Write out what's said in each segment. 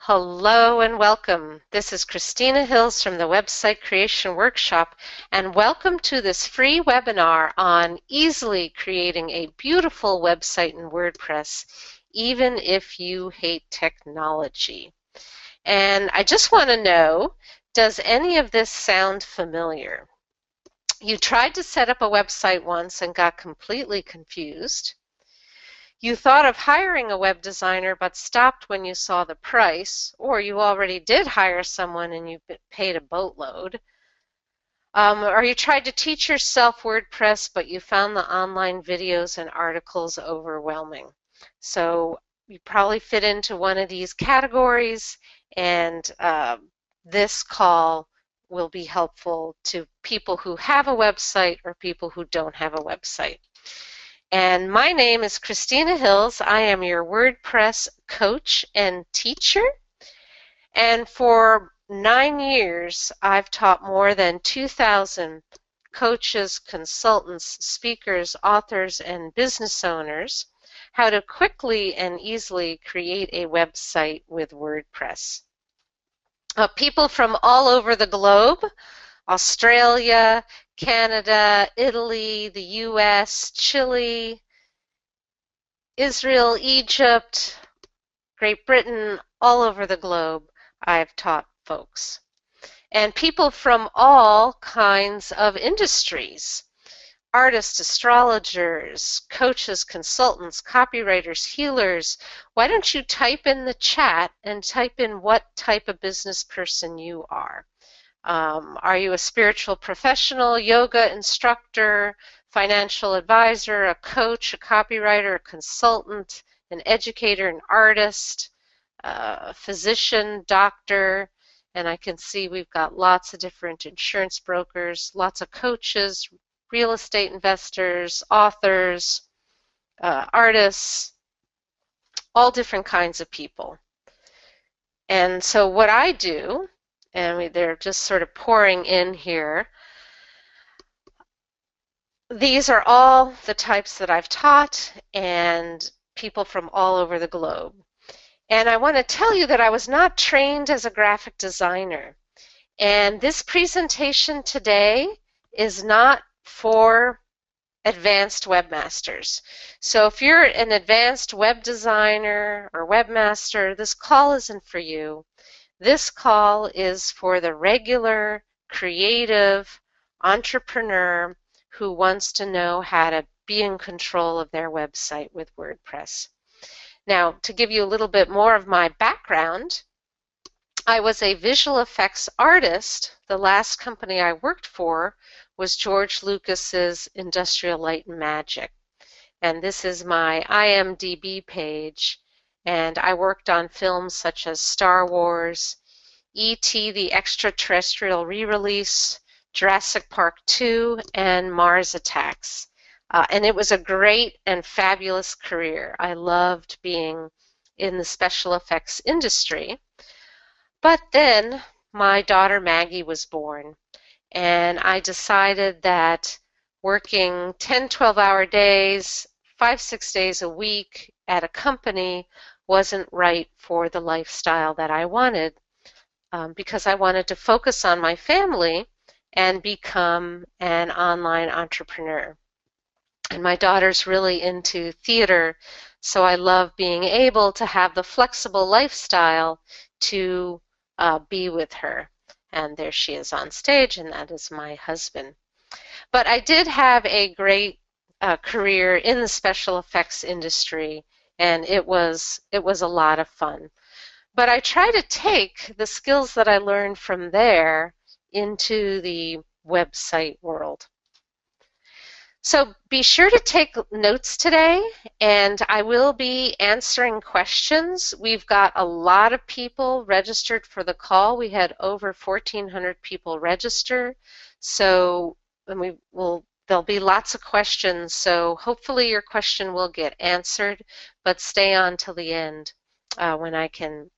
Hello and welcome. This is Christina Hills from the Website Creation Workshop, and welcome to this free webinar on easily creating a beautiful website in WordPress, even if you hate technology. And I just want to know, does any of this sound familiar? You tried to set up a website once and got completely confused. You thought of hiring a web designer but stopped when you saw the price, or you already did hire someone and you paid a boatload. Or you tried to teach yourself WordPress but you found the online videos and articles overwhelming. So you probably fit into one of these categories, and this call will be helpful to people who have a website or people who don't have a website. And my name is Christina Hills. I am your WordPress coach and teacher. And for 9 years, I've taught more than 2,000 coaches, consultants, speakers, authors, and business owners how to quickly and easily create a website with WordPress. People from all over the globe, Australia, Canada, Italy, the US, Chile, Israel, Egypt, Great Britain, all over the globe, I've taught folks. And people from all kinds of industries, artists, astrologers, coaches, consultants, copywriters, healers. Why don't you type in the chat and type in what type of business person you are? Are you a spiritual professional, yoga instructor, financial advisor, a coach, a copywriter, a consultant, an educator, an artist, a physician, doctor? And I can see we've got lots of different insurance brokers, lots of coaches, real estate investors, authors, artists, all different kinds of people. And so what I do, and they're just sort of pouring in here. These are all the types that I've taught and people from all over the globe. And I want to tell you that I was not trained as a graphic designer. And this presentation today is not for advanced webmasters. So if you're an advanced web designer or webmaster, this call isn't for you. This call is for the regular, creative entrepreneur who wants to know how to be in control of their website with WordPress. Now, to give you a little bit more of my background, I was a visual effects artist. The last company I worked for was George Lucas's Industrial Light and Magic. And this is my IMDb page. And I worked on films such as Star Wars, E.T. the Extraterrestrial re-release, Jurassic Park 2, and Mars Attacks. And it was a great and fabulous career. I loved being in the special effects industry. But then my daughter Maggie was born, and I decided that working 10, 12-hour days, 5, 6 days a week at a company wasn't right for the lifestyle that I wanted, because I wanted to focus on my family and become an online entrepreneur. And my daughter's really into theater, so I love being able to have the flexible lifestyle to be with her. And there she is on stage, and that is my husband. But I did have a great career in the special effects industry, and it was a lot of fun. But I try to take the skills that I learned from there into the website world. So be sure to take notes today, and I will be answering questions. We've got a lot of people registered for the call. We had over 1,400 people register, so there'll be lots of questions, so hopefully your question will get answered, but stay on till the end when I can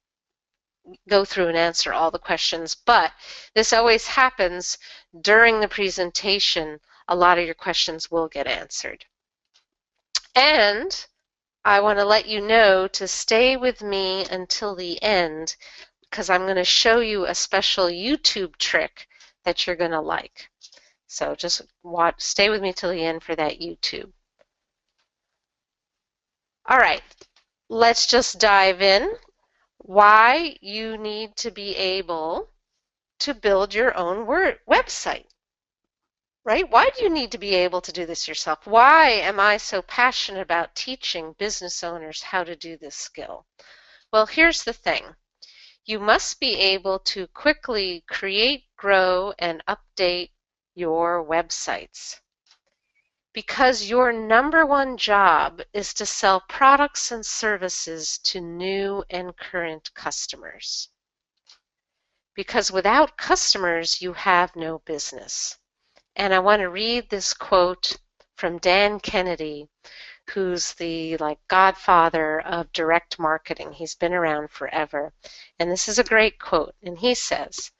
go through and answer all the questions. But this always happens during the presentation. A lot of your questions will get answered. And I want to let you know to stay with me until the end because I'm going to show you a special YouTube trick that you're going to like. So just stay with me till the end for that YouTube. All right, let's just dive in. Why you need to be able to build your own website, right? Why do you need to be able to do this yourself? Why am I so passionate about teaching business owners how to do this skill? Well, here's the thing. You must be able to quickly create, grow, and update your websites because your number one job is to sell products and services to new and current customers. Because without customers, you have no business. And I want to read this quote from Dan Kennedy, who's the godfather of direct marketing. He's been around forever. And this is a great quote. And he says,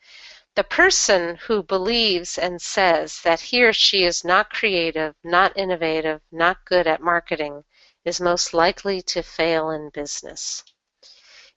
"The person who believes and says that he or she is not creative, not innovative, not good at marketing is most likely to fail in business.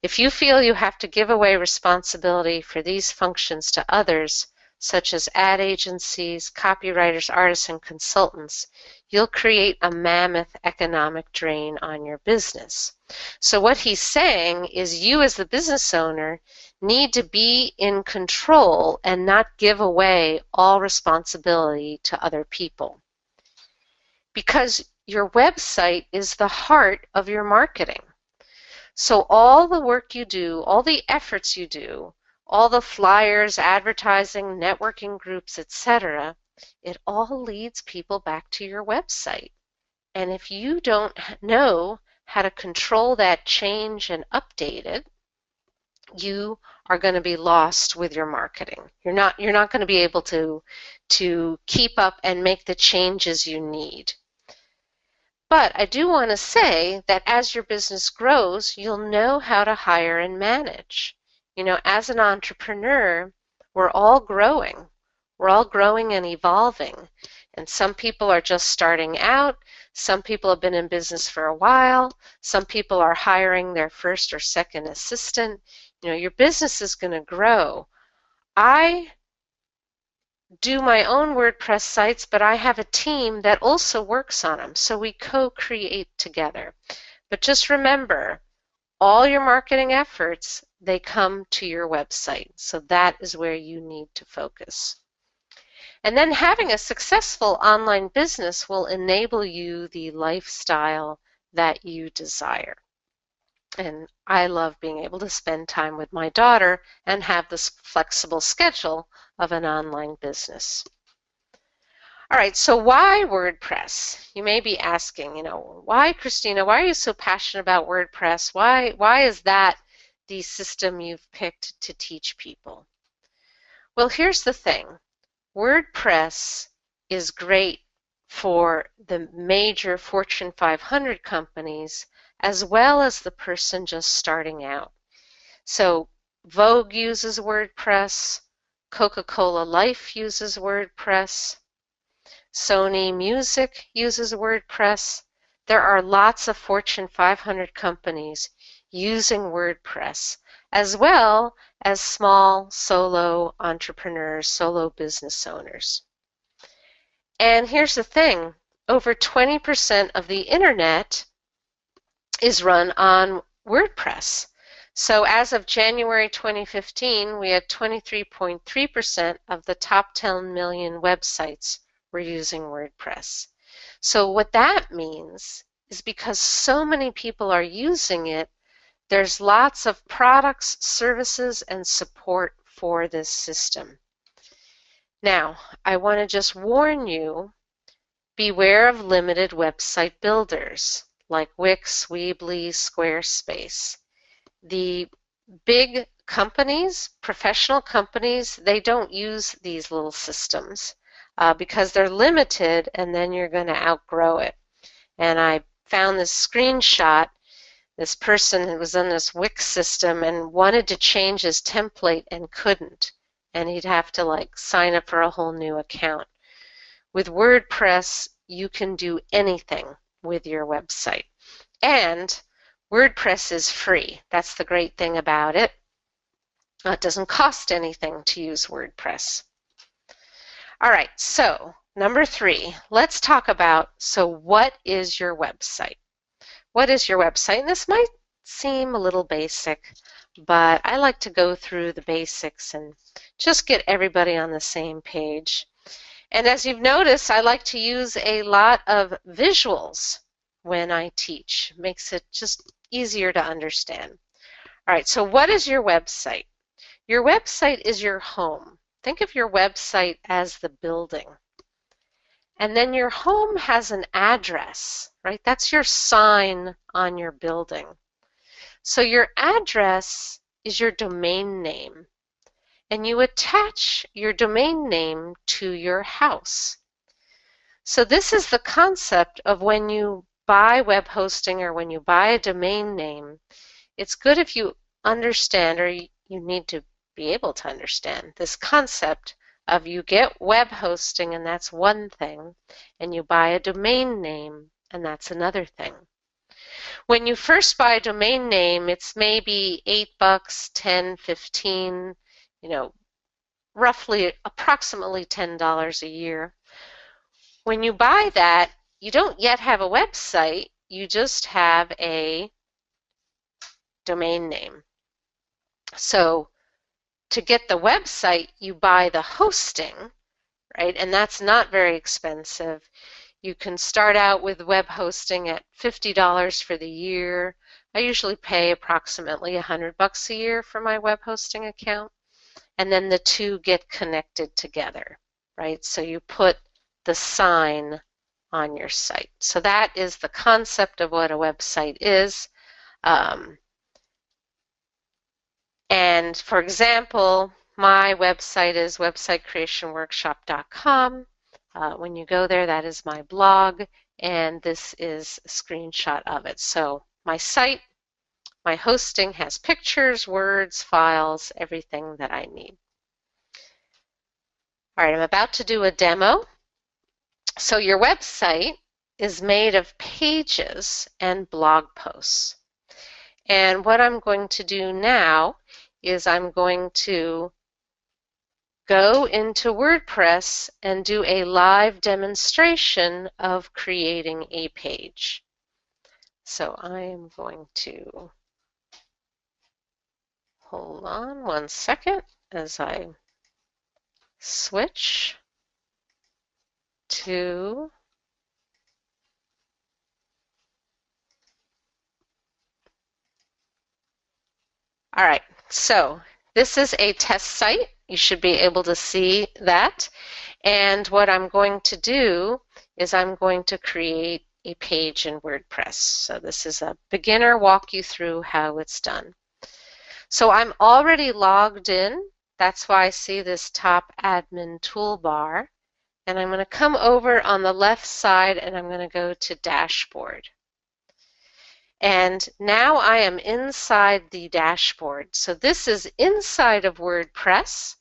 If you feel you have to give away responsibility for these functions to others, such as ad agencies, copywriters, artists, and consultants, you'll create a mammoth economic drain on your business." So what he's saying is you as the business owner need to be in control and not give away all responsibility to other people. Because your website is the heart of your marketing. So all the work you do, all the efforts you do, all the flyers, advertising, networking groups, etc., it all leads people back to your website. And if you don't know how to control that change and update it, you are going to be lost with your marketing. You're not going to be able to keep up and make the changes you need. But I do want to say that as your business grows, you'll know how to hire and manage. You know, as an entrepreneur, we're all growing. We're all growing and evolving. And some people are just starting out. Some people have been in business for a while. Some people are hiring their first or second assistant. You know, your business is going to grow. I do my own WordPress sites, but I have a team that also works on them, so we co-create together. But just remember, all your marketing efforts, they come to your website, so that is where you need to focus. And then having a successful online business will enable you the lifestyle that you desire. And I love being able to spend time with my daughter and have this flexible schedule of an online business. All right, so why WordPress? You may be asking, you know, why, Christina, why are you so passionate about WordPress? Why is that the system you've picked to teach people? Well, here's the thing. WordPress is great for the major Fortune 500 companies as well as the person just starting out. So Vogue uses WordPress, Coca-Cola Life uses WordPress, Sony Music uses WordPress. There are lots of Fortune 500 companies using WordPress, as well as small solo entrepreneurs, solo business owners. And here's the thing, over 20% of the internet is run on WordPress. So as of January 2015, we had 23.3% of the top 10 million websites were using WordPress. So what that means is because so many people are using it, there's lots of products, services, and support for this system. Now, I want to just warn you, beware of limited website builders like Wix, Weebly, Squarespace. The big companies, professional companies, they don't use these little systems because they're limited and then you're going to outgrow it. And I found this screenshot. This person was in this Wix system and wanted to change his template and couldn't. And he'd have to sign up for a whole new account. With WordPress, you can do anything with your website. And WordPress is free. That's the great thing about it. It doesn't cost anything to use WordPress. All right, so number 3, let's talk about, so what is your website? What is your website? And this might seem a little basic, but I like to go through the basics and just get everybody on the same page. And as you've noticed, I like to use a lot of visuals when I teach. Makes it just easier to understand. All right, so what is your website? Your website is your home. Think of your website as the building. And then your home has an address, right? That's your sign on your building. So your address is your domain name. And you attach your domain name to your house. So this is the concept of when you buy web hosting or when you buy a domain name, it's good if you understand, or you need to be able to understand, this concept of you get web hosting and that's one thing, and you buy a domain name and that's another thing. When you first buy a domain name, it's maybe $8, 10, 15, roughly approximately $10 a year. When you buy that, you don't yet have a website, you just have a domain name. So to get the website, you buy the hosting, right? And that's not very expensive. You can start out with web hosting at $50 for the year. I usually pay approximately $100 a year for my web hosting account. And then the two get connected together, right? So you put the sign on your site. So that is the concept of what a website is. And for example, my website is websitecreationworkshop.com. When you go there, that is my blog, and this is a screenshot of it. So my site, my hosting has pictures, words, files, everything that I need. All right, I'm about to do a demo. So your website is made of pages and blog posts. And what I'm going to do now is I'm going to go into WordPress and do a live demonstration of creating a page. So I am going to hold on one second as I switch to all right, so this is a test site. You should be able to see that. And what I'm going to do is I'm going to create a page in WordPress. So this is a beginner walk you through how it's done. So I'm already logged in. That's why I see this top admin toolbar. And I'm going to come over on the left side and I'm going to go to dashboard. And now I am inside the dashboard. So this is inside of WordPress.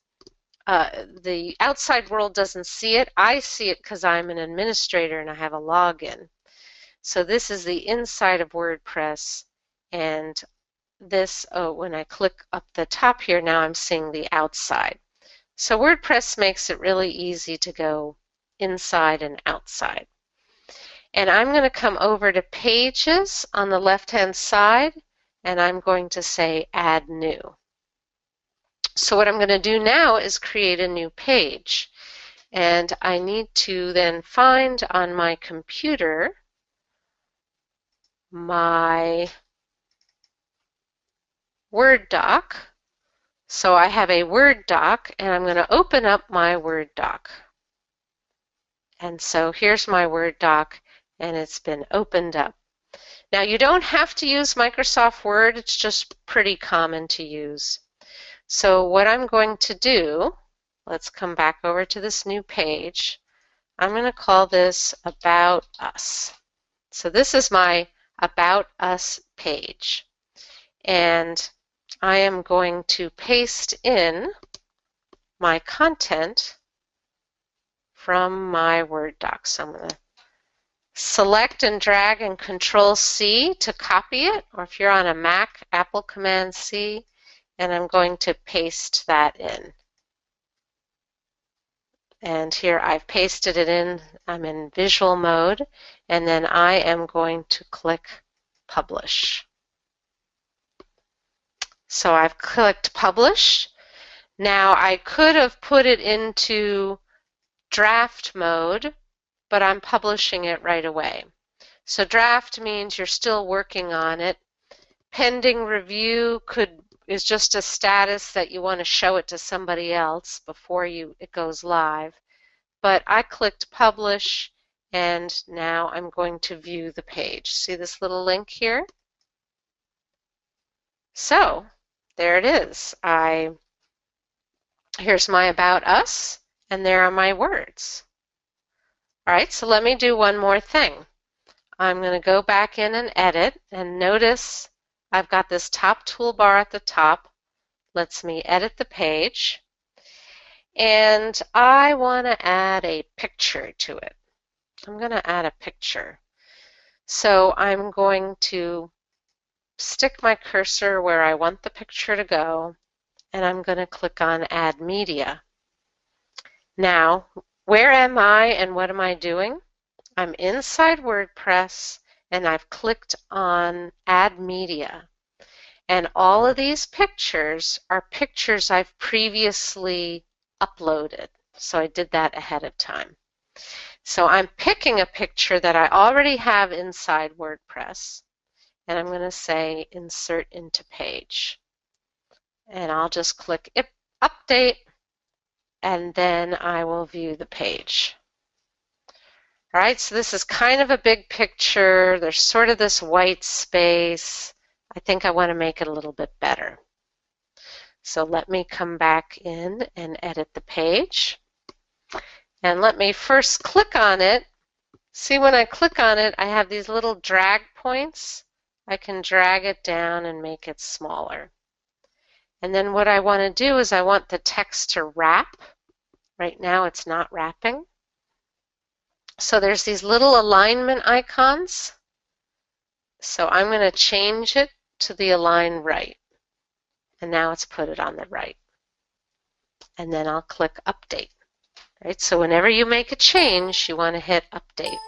The outside world doesn't see it. I see it because I'm an administrator and I have a login. So this is the inside of WordPress, and this, when I click up the top here, now I'm seeing the outside. So WordPress makes it really easy to go inside and outside. And I'm going to come over to Pages on the left-hand side, and I'm going to say Add New. So what I'm going to do now is create a new page. And I need to then find on my computer my Word doc. So I have a Word doc, and I'm going to open up my Word doc. And so here's my Word doc, and it's been opened up. Now you don't have to use Microsoft Word, it's just pretty common to use. So what I'm going to do, let's come back over to this new page. I'm going to call this About Us. So this is my About Us page. And I am going to paste in my content from my Word doc. So I'm going to select and drag and Control C to copy it, or if you're on a Mac, Apple Command C, and I'm going to paste that in. And here I've pasted it in. I'm in visual mode, and then I am going to click Publish. So I've clicked Publish. Now I could have put it into draft mode, but I'm publishing it right away. So draft means you're still working on it. Pending review is just a status that you want to show it to somebody else before it goes live. But I clicked publish, and now I'm going to view the page. See this little link here? So there it is. Here's my About Us, and there are my words. All right, so let me do one more thing. I'm going to go back in and edit, and notice I've got this top toolbar at the top. Lets me edit the page. And I want to add a picture to it. I'm going to add a picture. So I'm going to stick my cursor where I want the picture to go, and I'm going to click on Add Media. Now, where am I and what am I doing? I'm inside WordPress, and I've clicked on Add Media. And all of these pictures are pictures I've previously uploaded. So I did that ahead of time. So I'm picking a picture that I already have inside WordPress, and I'm going to say Insert into Page. And I'll just click Update, and then I will view the page. All right, so this is kind of a big picture. There's sort of this white space. I think I want to make it a little bit better. So let me come back in and edit the page. And let me first click on it. See, when I click on it, I have these little drag points. I can drag it down and make it smaller. And then what I want to do is I want the text to wrap. Right now it's not wrapping. So there's these little alignment icons. So I'm going to change it to the align right. And now it's put it on the right. And then I'll click Update. Right? So whenever you make a change, you want to hit Update.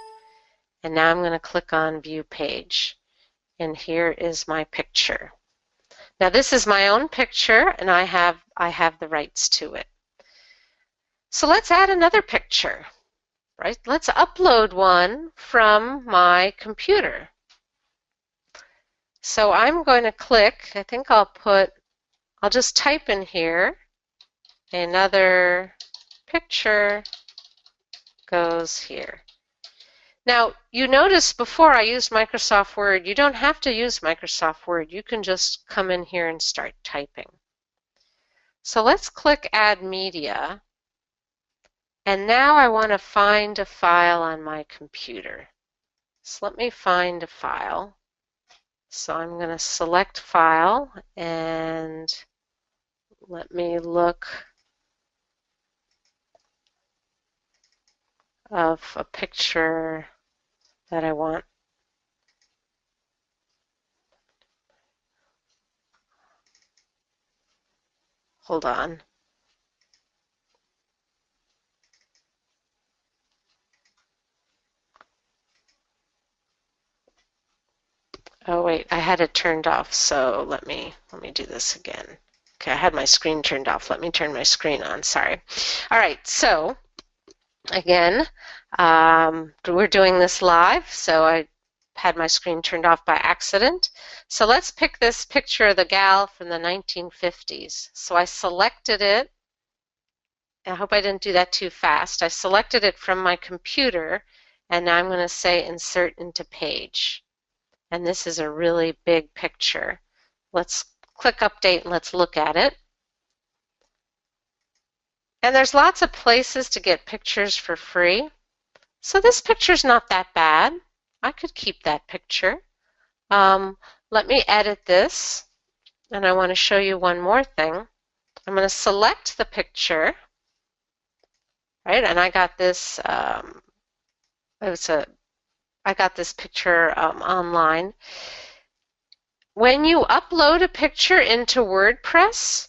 And now I'm going to click on View Page. And here is my picture. Now this is my own picture, and I have the rights to it. So let's add another picture. Right? Let's upload one from my computer. So I'm going to click, I think I'll just type in here, another picture goes here. Now, you noticed before I used Microsoft Word, you don't have to use Microsoft Word. You can just come in here and start typing. So let's click Add Media. And now I want to find a file on my computer. So let me find a file. So I'm going to select File, and let me look of a picture that I want. Hold on. Oh wait, I had it turned off, so let me do this again. Okay, I had my screen turned off. Let me turn my screen on, sorry. All right, so again, we're doing this live, so I had my screen turned off by accident. So let's pick this picture of the gal from the 1950s. So I selected it. I hope I didn't do that too fast. I selected it from my computer, and now I'm going to say Insert into Page. And this is a really big picture. Let's click Update and let's look at it. And there's lots of places to get pictures for free. So this picture's not that bad. I could keep that picture. Let me edit this, and I want to show you one more thing. I'm going to select the picture, right? And I got this, it's a I got this picture online. When you upload a picture into WordPress,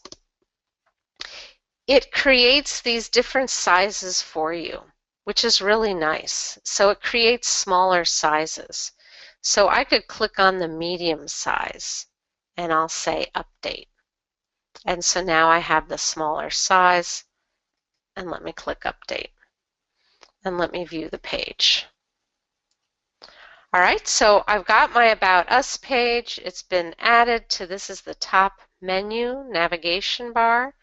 it creates these different sizes for you, which is really nice. So it creates smaller sizes. So I could click on the medium size and I'll say update. And so now I have the smaller size, and let me click update and let me view the page. All right, so I've got my About Us page. It's been added to, this is the top menu navigation bar.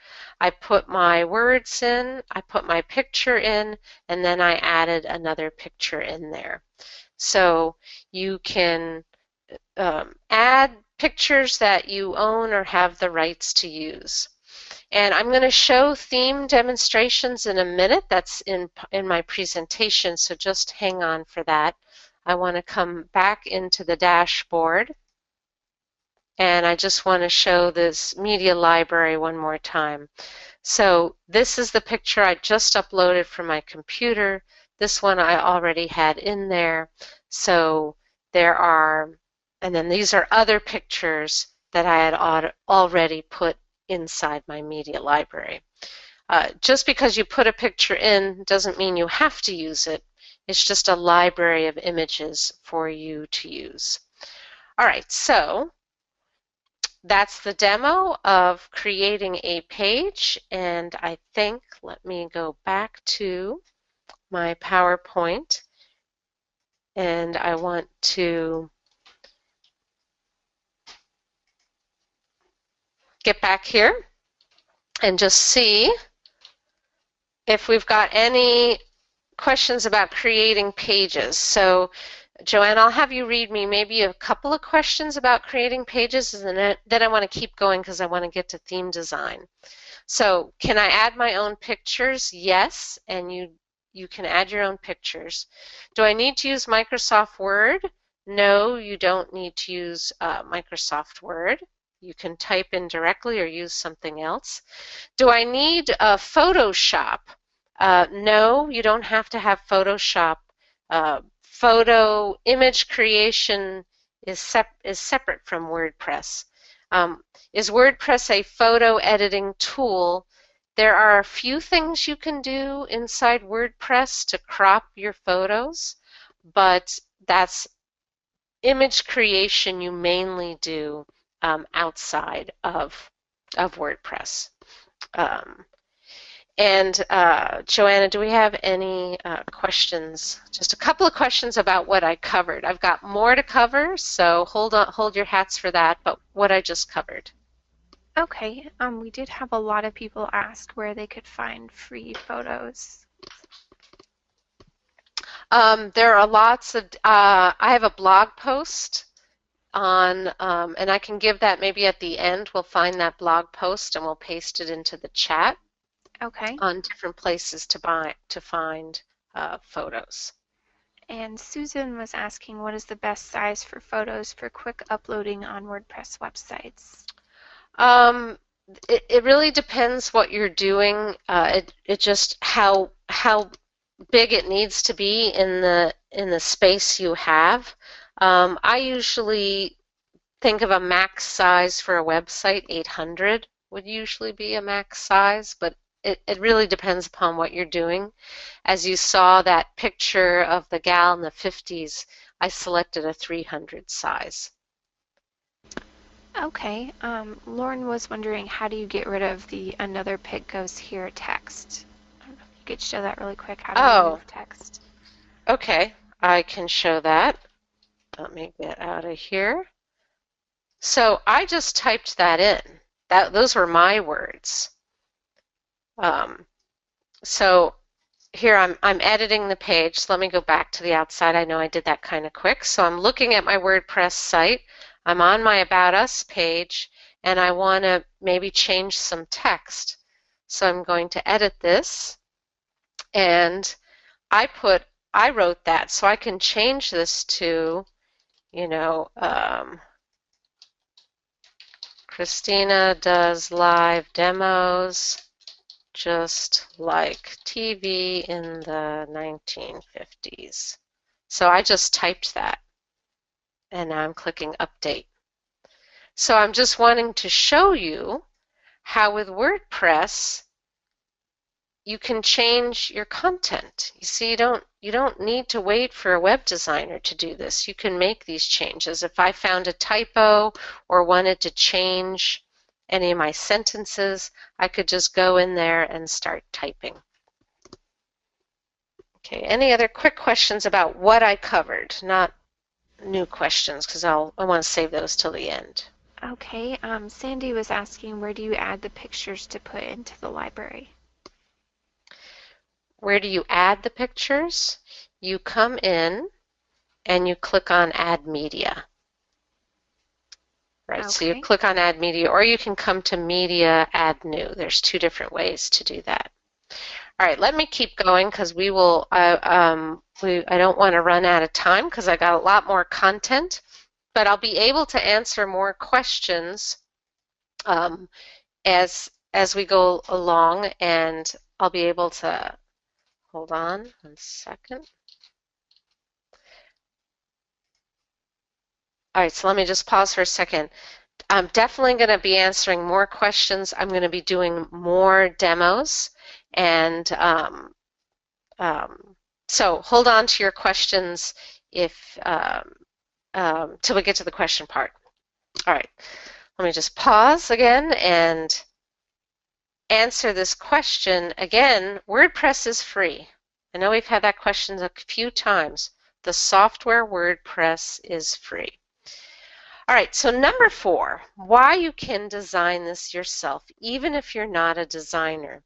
I put my words in, I put my picture in, and then I added another picture in there. So you can add pictures that you own or have the rights to use. And I'm going to show theme demonstrations in a minute. That's in my presentation, so just hang on for that. I want to come back into the dashboard, and I just want to show this media library one more time. So this is the picture I just uploaded from my computer. This one I already had in there. So there are, and then these are other pictures that I had already put inside my media library. Just because you put a picture in doesn't mean you have to use it. It's just a library of images for you to use. All right, so that's the demo of creating a page, and I think, let me go back to my PowerPoint, and I want to get back here and just see if we've got any questions about creating pages. So Joanne, I'll have you read me maybe a couple of questions about creating pages, and then I want to keep going because I want to get to theme design. So can I add my own pictures? Yes, and you can add your own pictures. Do I need to use Microsoft Word? No, you don't need to use Microsoft Word. You can type in directly or use something else. Do I need Photoshop? No, you don't have to have Photoshop. Photo image creation is separate from WordPress. Is WordPress a photo editing tool? There are a few things you can do inside WordPress to crop your photos, but that's image creation you mainly do outside of WordPress. Joanna, do we have any questions? Just a couple of questions about what I covered. I've got more to cover, so hold your hats for that, but what I just covered. Okay, we did have a lot of people ask where they could find free photos. There are lots of, I have a blog post on, and I can give that maybe at the end. We'll find that blog post and we'll paste it into the chat. Okay. On different places to find photos. And Susan was asking, what is the best size for photos for quick uploading on WordPress websites? It really depends what you're doing. It just how big it needs to be in the space you have. I usually think of a max size for a website. 800 would usually be a max size, but it really depends upon what you're doing. As you saw that picture of the gal in the 50s, I selected a 300 size. Okay, Lauren was wondering, how do you get rid of the another pic goes here text? I don't know if you could show that really quick, how to remove text. Okay, I can show that. Let me get out of here. So I just typed that in. Those were my words. So here I'm editing the page. So let me go back to the outside. I know I did that kind of quick. So I'm looking at my WordPress site. I'm on my About Us page, and I want to maybe change some text. So I'm going to edit this, and I wrote that, so I can change this to, Christina does live demos just like TV in the 1950s. So I just typed that, and now I'm clicking Update. So I'm just wanting to show you how with WordPress you can change your content. You see, you don't need to wait for a web designer to do this. You can make these changes. If I found a typo or wanted to change any of my sentences, I could just go in there and start typing. Okay, any other quick questions about what I covered? Not new questions, because I want to save those till the end. Okay, Sandy was asking, where do you add the pictures to put into the library? Where do you add the pictures? You come in and you click on Add Media. Right, Okay. so you click on Add Media, or you can come to Media, Add New. There's two different ways to do that. All right, let me keep going because I don't want to run out of time because I got a lot more content, but I'll be able to answer more questions as we go along, and I'll be able to, hold on 1 second. All right, so let me just pause for a second. I'm definitely going to be answering more questions. I'm going to be doing more demos, and so hold on to your questions if till we get to the question part. All right, let me just pause again and answer this question. Again, WordPress is free. I know we've had that question a few times. The software WordPress is free. All right, so number 4, why you can design this yourself, even if you're not a designer.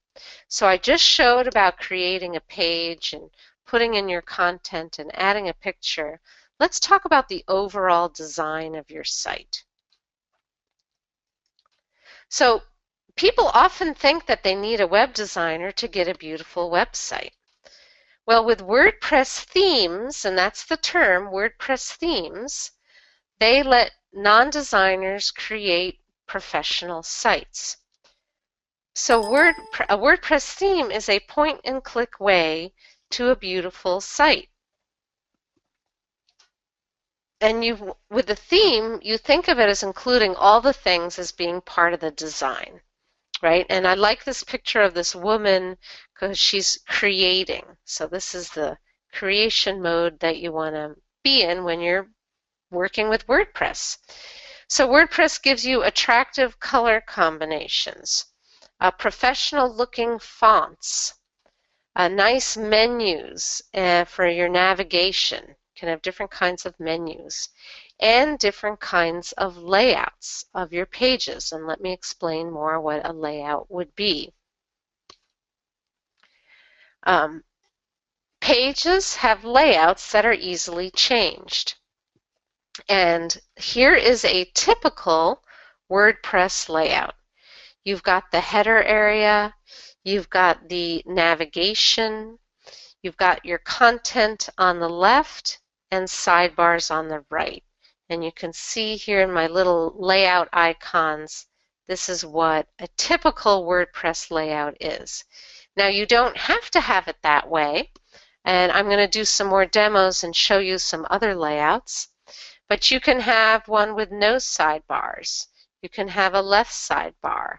So I just showed about creating a page and putting in your content and adding a picture. Let's talk about the overall design of your site. So people often think that they need a web designer to get a beautiful website. Well, with WordPress themes, and that's the term, WordPress themes, they let non-designers create professional sites. So a WordPress theme is a point-and-click way to a beautiful site. And with the theme, you think of it as including all the things as being part of the design, right? And I like this picture of this woman because she's creating. So this is the creation mode that you want to be in when you're working with WordPress. So WordPress gives you attractive color combinations, professional looking fonts, nice menus for your navigation. You can have different kinds of menus and different kinds of layouts of your pages. And let me explain more what a layout would be. Pages have layouts that are easily changed. And here is a typical WordPress layout. You've got the header area, you've got the navigation, you've got your content on the left and sidebars on the right. And you can see here in my little layout icons, this is what a typical WordPress layout is. Now you don't have to have it that way, and I'm going to do some more demos and show you some other layouts. But you can have one with no sidebars. You can have a left sidebar.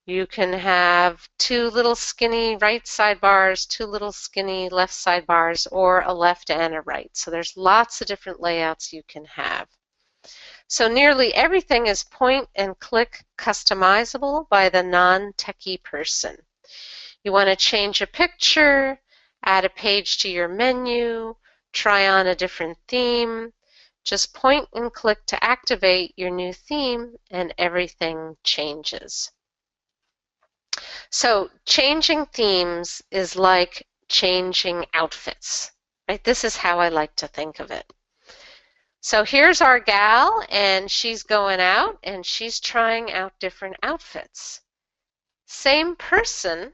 You can have 2 little skinny right sidebars, 2 little skinny left sidebars, or a left and a right. So there's lots of different layouts you can have. So nearly everything is point and click customizable by the non-techie person. You want to change a picture, add a page to your menu, try on a different theme. Just point and click to activate your new theme and everything changes. So changing themes is like changing outfits, right? This is how I like to think of it. So here's our gal, and she's going out and she's trying out different outfits. Same person,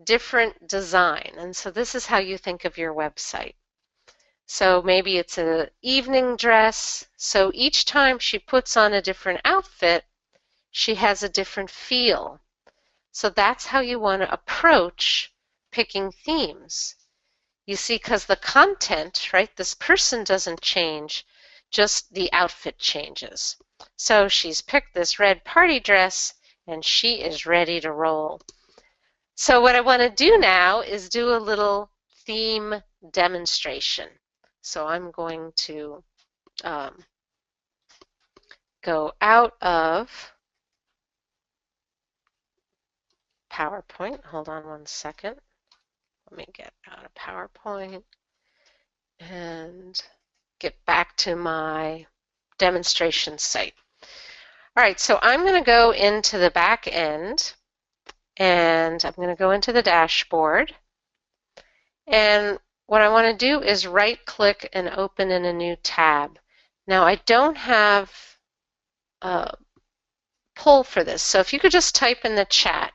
different design. And so this is how you think of your website. So maybe it's an evening dress. So each time she puts on a different outfit, she has a different feel. So that's how you want to approach picking themes. You see, because the content, right, this person doesn't change, just the outfit changes. So she's picked this red party dress and she is ready to roll. So what I want to do now is do a little theme demonstration. So I'm going to go out of PowerPoint. Hold on one second. Let me get out of PowerPoint and get back to my demonstration site. All right, so I'm going to go into the back end and I'm going to go into the dashboard. And what I want to do is right click and open in a new tab. Now I don't have a pull for this, so if you could just type in the chat.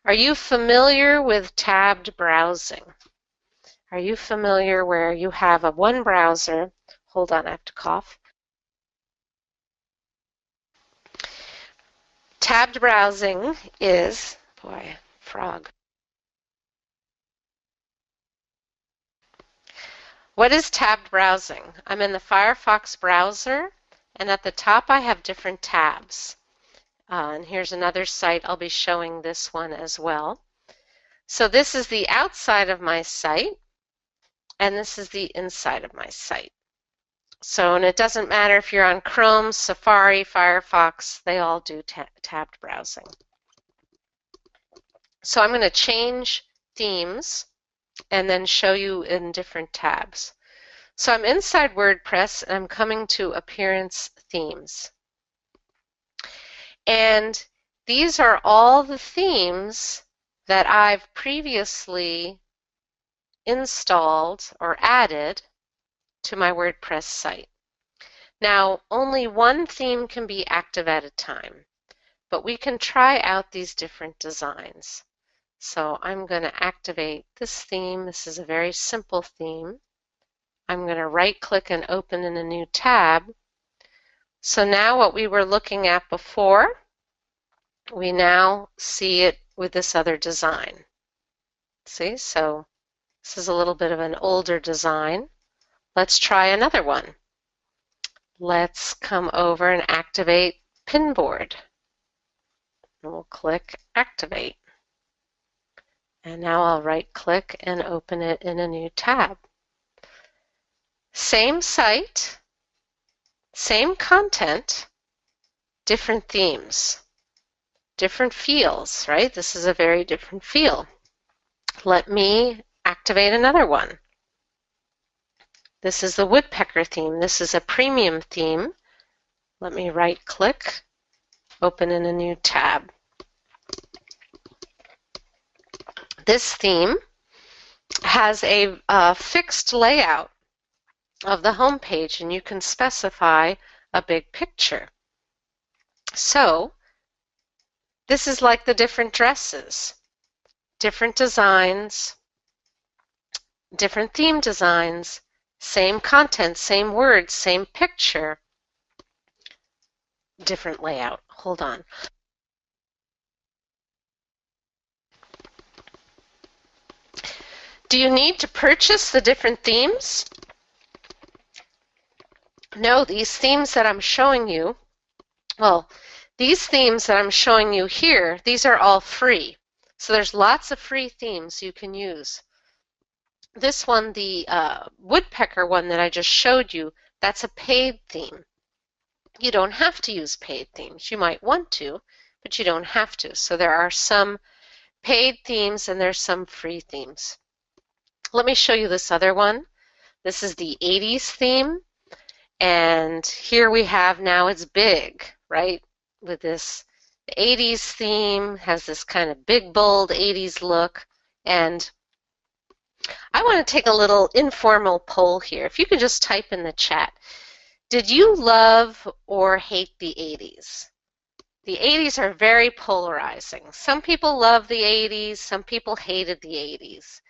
Are you familiar with tabbed browsing? Are you familiar where you have one browser? Hold on, I have to cough. Tabbed browsing is, boy, frog. What is tabbed browsing? I'm in the Firefox browser, and at the top I have different tabs. And here's another site. I'll be showing this one as well. So this is the outside of my site, and this is the inside of my site. So, and it doesn't matter if you're on Chrome, Safari, Firefox, they all do tabbed browsing. So I'm going to change themes and then show you in different tabs. So I'm inside WordPress and I'm coming to Appearance Themes. And these are all the themes that I've previously installed or added to my WordPress site. Now, only one theme can be active at a time, but we can try out these different designs. So I'm going to activate this theme. This is a very simple theme. I'm going to right-click and open in a new tab. So now what we were looking at before, we now see it with this other design. See, so this is a little bit of an older design. Let's try another one. Let's come over and activate Pinboard. And we'll click Activate. And now I'll right-click and open it in a new tab. Same site, same content, different themes, different feels, right? This is a very different feel. Let me activate another one. This is the woodpecker theme. This is a premium theme. Let me right-click, open in a new tab. This theme has a fixed layout of the home page, and you can specify a big picture. So this is like the different dresses, different designs, different theme designs, same content, same words, same picture, different layout. Hold on. Do you need to purchase the different themes? No, these themes that I'm showing you, well, these themes that I'm showing you here, these are all free. So there's lots of free themes you can use. This one, the woodpecker one that I just showed you, that's a paid theme. You don't have to use paid themes. You might want to, but you don't have to. So there are some paid themes and there's some free themes. Let me show you this other one. This is the 80s theme. And here we have now it's big, right? With this, the 80s theme has this kind of big, bold 80s look. And I want to take a little informal poll here. If you could just type in the chat, did you love or hate the 80s? The 80s are very polarizing. Some people love the 80s, some people hated the 80s.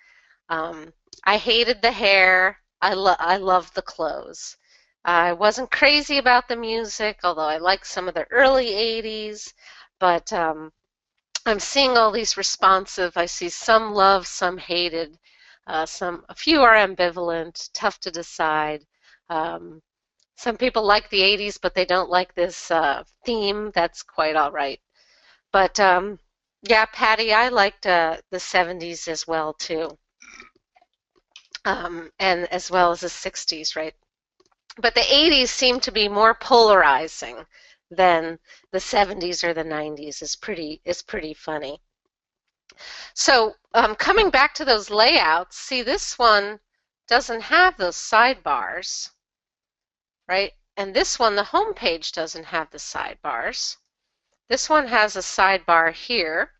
I hated the hair, I loved the clothes. I wasn't crazy about the music, although I liked some of the early 80s, but I'm seeing all these responsive. I see some love, some hated. A few are ambivalent, tough to decide. Um, some people like the 80s, but they don't like this theme. That's quite all right. But yeah, Patty, I liked the 70s as well too, and as well as the 60s, right? But the 80s seem to be more polarizing than the 70s or the 90s. Is pretty funny. So coming back to those layouts, see this one doesn't have those sidebars, right? And this one, the home page, doesn't have the sidebars. This one has a sidebar here,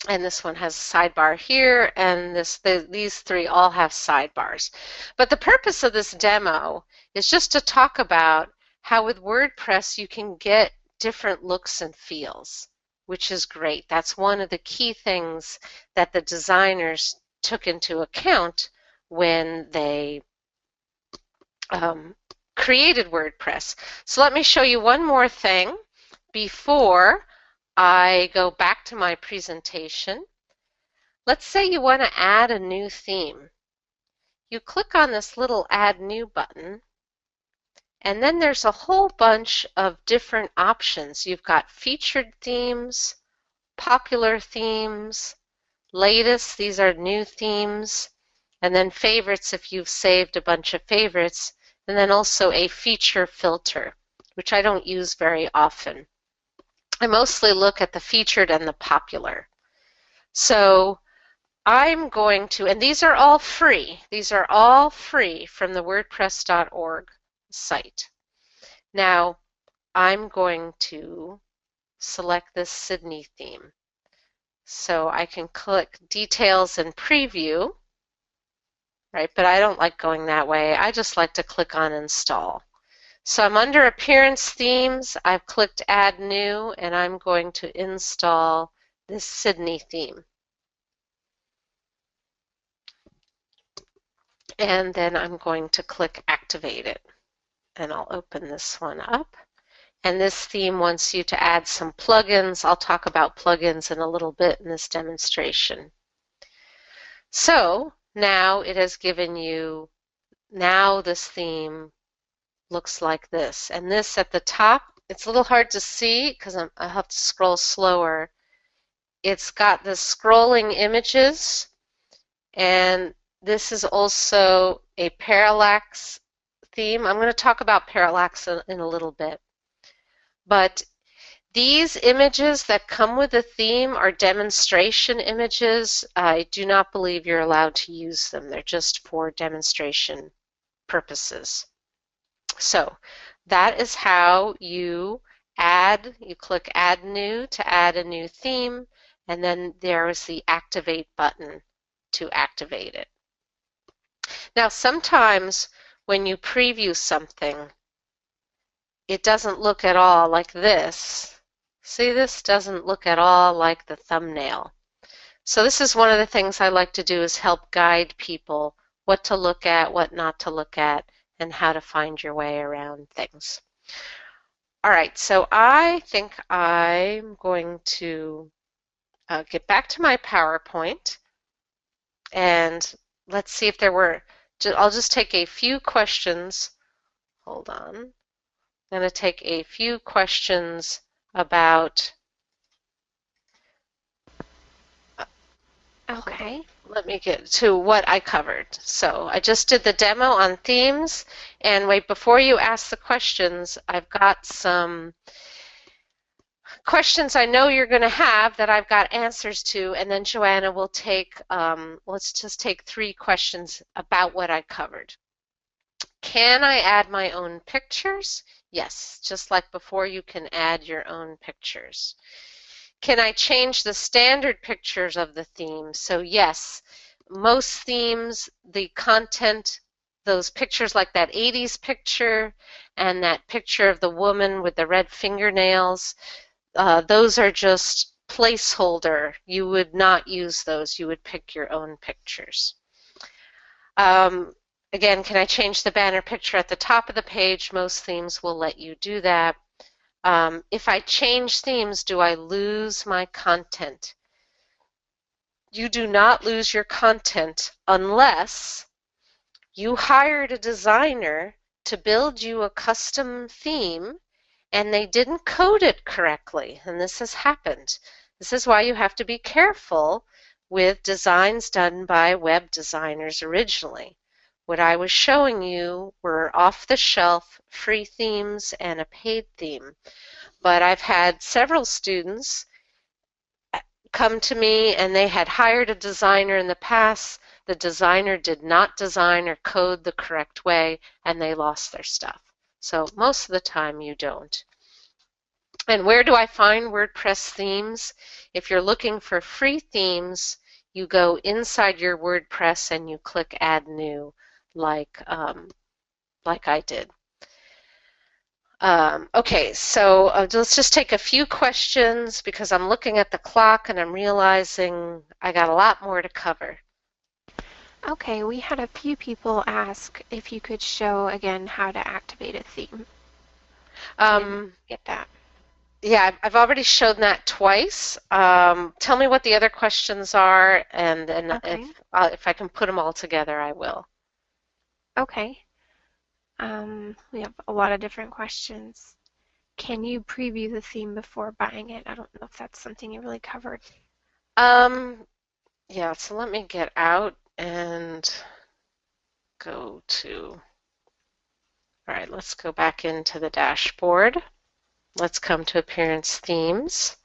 and this one has a sidebar here, and these three all have sidebars. But the purpose of this demo is just to talk about how with WordPress you can get different looks and feels, which is great. That's one of the key things that the designers took into account when they created WordPress. So let me show you one more thing before I go back to my presentation. Let's say you want to add a new theme. You click on this little Add New button, and then there's a whole bunch of different options. You've got featured themes, popular themes, latest, these are new themes, and then favorites if you've saved a bunch of favorites, and then also a feature filter, which I don't use very often. I mostly look at the featured and the popular. So I'm going to, and these are all free. These are all free from the WordPress.org site. Now, I'm going to select this Sydney theme. So I can click Details and Preview, right? But I don't like going that way. I just like to click on Install. So I'm under Appearance Themes. I've clicked Add New, and I'm going to install this Sydney theme. And then I'm going to click Activate it. And I'll open this one up. And this theme wants you to add some plugins. I'll talk about plugins in a little bit in this demonstration. So now it has given you, now this theme looks like this. And this at the top, it's a little hard to see because I have to scroll slower. It's got the scrolling images, and this is also a parallax theme. I'm going to talk about parallax in a little bit. But these images that come with the theme are demonstration images. I do not believe you're allowed to use them. They're just for demonstration purposes. So that is how you add. You click Add New to add a new theme, and then there is the Activate button to activate it. Now sometimes when you preview something, it doesn't look at all like this. See, this doesn't look at all like the thumbnail. So this is one of the things I like to do, is help guide people what to look at, what not to look at, and how to find your way around things. All right, so I think I'm going to get back to my PowerPoint, and let's see if there were, I'll just take a few questions. Hold on. I'm going to take a few questions about. Okay. Let me get to what I covered. So I just did the demo on themes, and wait, before you ask the questions, I've got some questions I know you're going to have that I've got answers to, and then Joanna will take, let's just take 3 questions about what I covered. Can I add my own pictures? Yes, just like before, you can add your own pictures. Can I change the standard pictures of the theme? So yes, most themes, the content, those pictures like that 80s picture and that picture of the woman with the red fingernails, those are just placeholder. You would not use those. You would pick your own pictures. Again, can I change the banner picture at the top of the page? Most themes will let you do that. If I change themes, do I lose my content? you do not lose your content unless you hired a designer to build you a custom theme and they didn't code it correctly, and this has happened. This is why you have to be careful with designs done by web designers originally. What I was showing you were off-the-shelf free themes and a paid theme, but I've had several students come to me and they had hired a designer in the past. The designer did not design or code the correct way and they lost their stuff. So most of the time you don't. And where do I find WordPress themes? If you're looking for free themes, you go inside your WordPress and you click Add New, like I did. Okay, so let's just take a few questions because I'm looking at the clock and I'm realizing I got a lot more to cover. Okay, we had a few people ask if you could show again how to activate a theme. Get that. Yeah, I've already shown that twice. Tell me what the other questions are, and then Okay. if I can put them all together, I will. Okay. We have a lot of different questions. Can you preview the theme before buying it? I don't know if that's something you really covered. Yeah, so let me get out and go to, all right, let's go back into the dashboard. Let's come to Appearance Themes.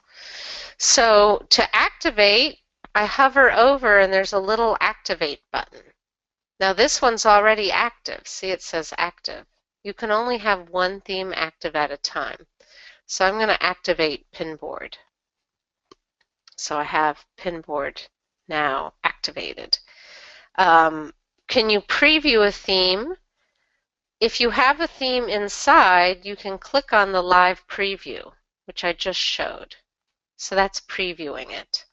So to activate, I hover over and there's a little Activate button. Now this one's already active. See, it says active. You can only have one theme active at a time. So I'm going to activate Pinboard. So I have Pinboard now activated. Can you preview a theme? If you have a theme inside, you can click on the live preview, which I just showed. So that's previewing it.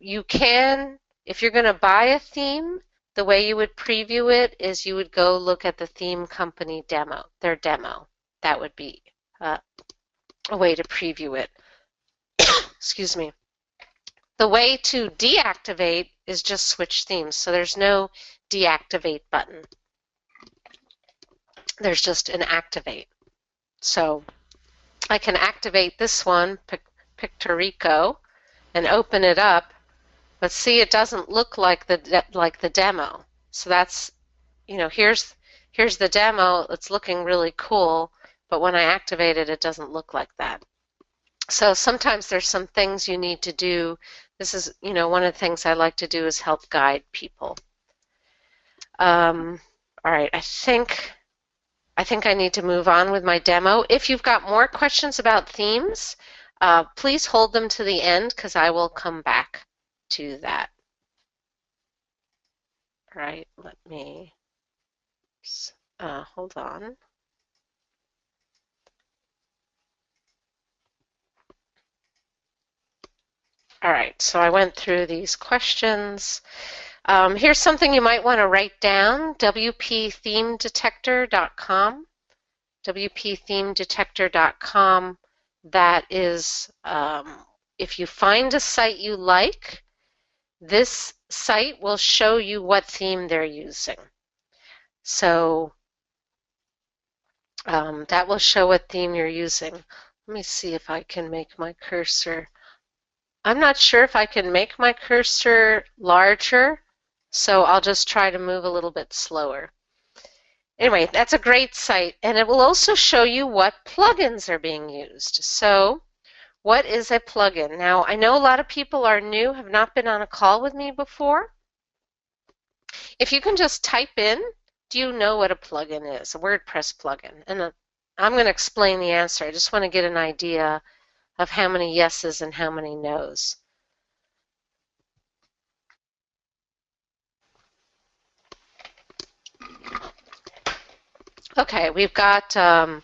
You can, if you're going to buy a theme, the way you would preview it is you would go look at the theme company demo, their demo. That would be a way to preview it. Excuse me. The way to deactivate is just switch themes. So there's no deactivate button. There's just an activate. So I can activate this one, Pictorico, and open it up. But see, it doesn't look like the demo. So that's, here's the demo. It's looking really cool, but when I activate it, it doesn't look like that. So sometimes there's some things you need to do. This is, one of the things I like to do is help guide people. All right, I think I need to move on with my demo. If you've got more questions about themes, please hold them to the end because I will come back to that. All right, let me hold on. All right, so I went through these questions. Here's something you might want to write down, wpthemedetector.com. wpthemedetector.com. That is, if you find a site you like, this site will show you what theme they're using. So that will show what theme you're using. Let me see if I can make my cursor. I'm not sure if I can make my cursor larger, so I'll just try to move a little bit slower. Anyway, that's a great site, and it will also show you what plugins are being used. So what is a plugin? Now, I know a lot of people are new, have not been on a call with me before. If you can just type in, do you know what a plugin is, a WordPress plugin? And I'm going to explain the answer. I just want to get an idea of how many yeses and how many nos. Okay, we've got, it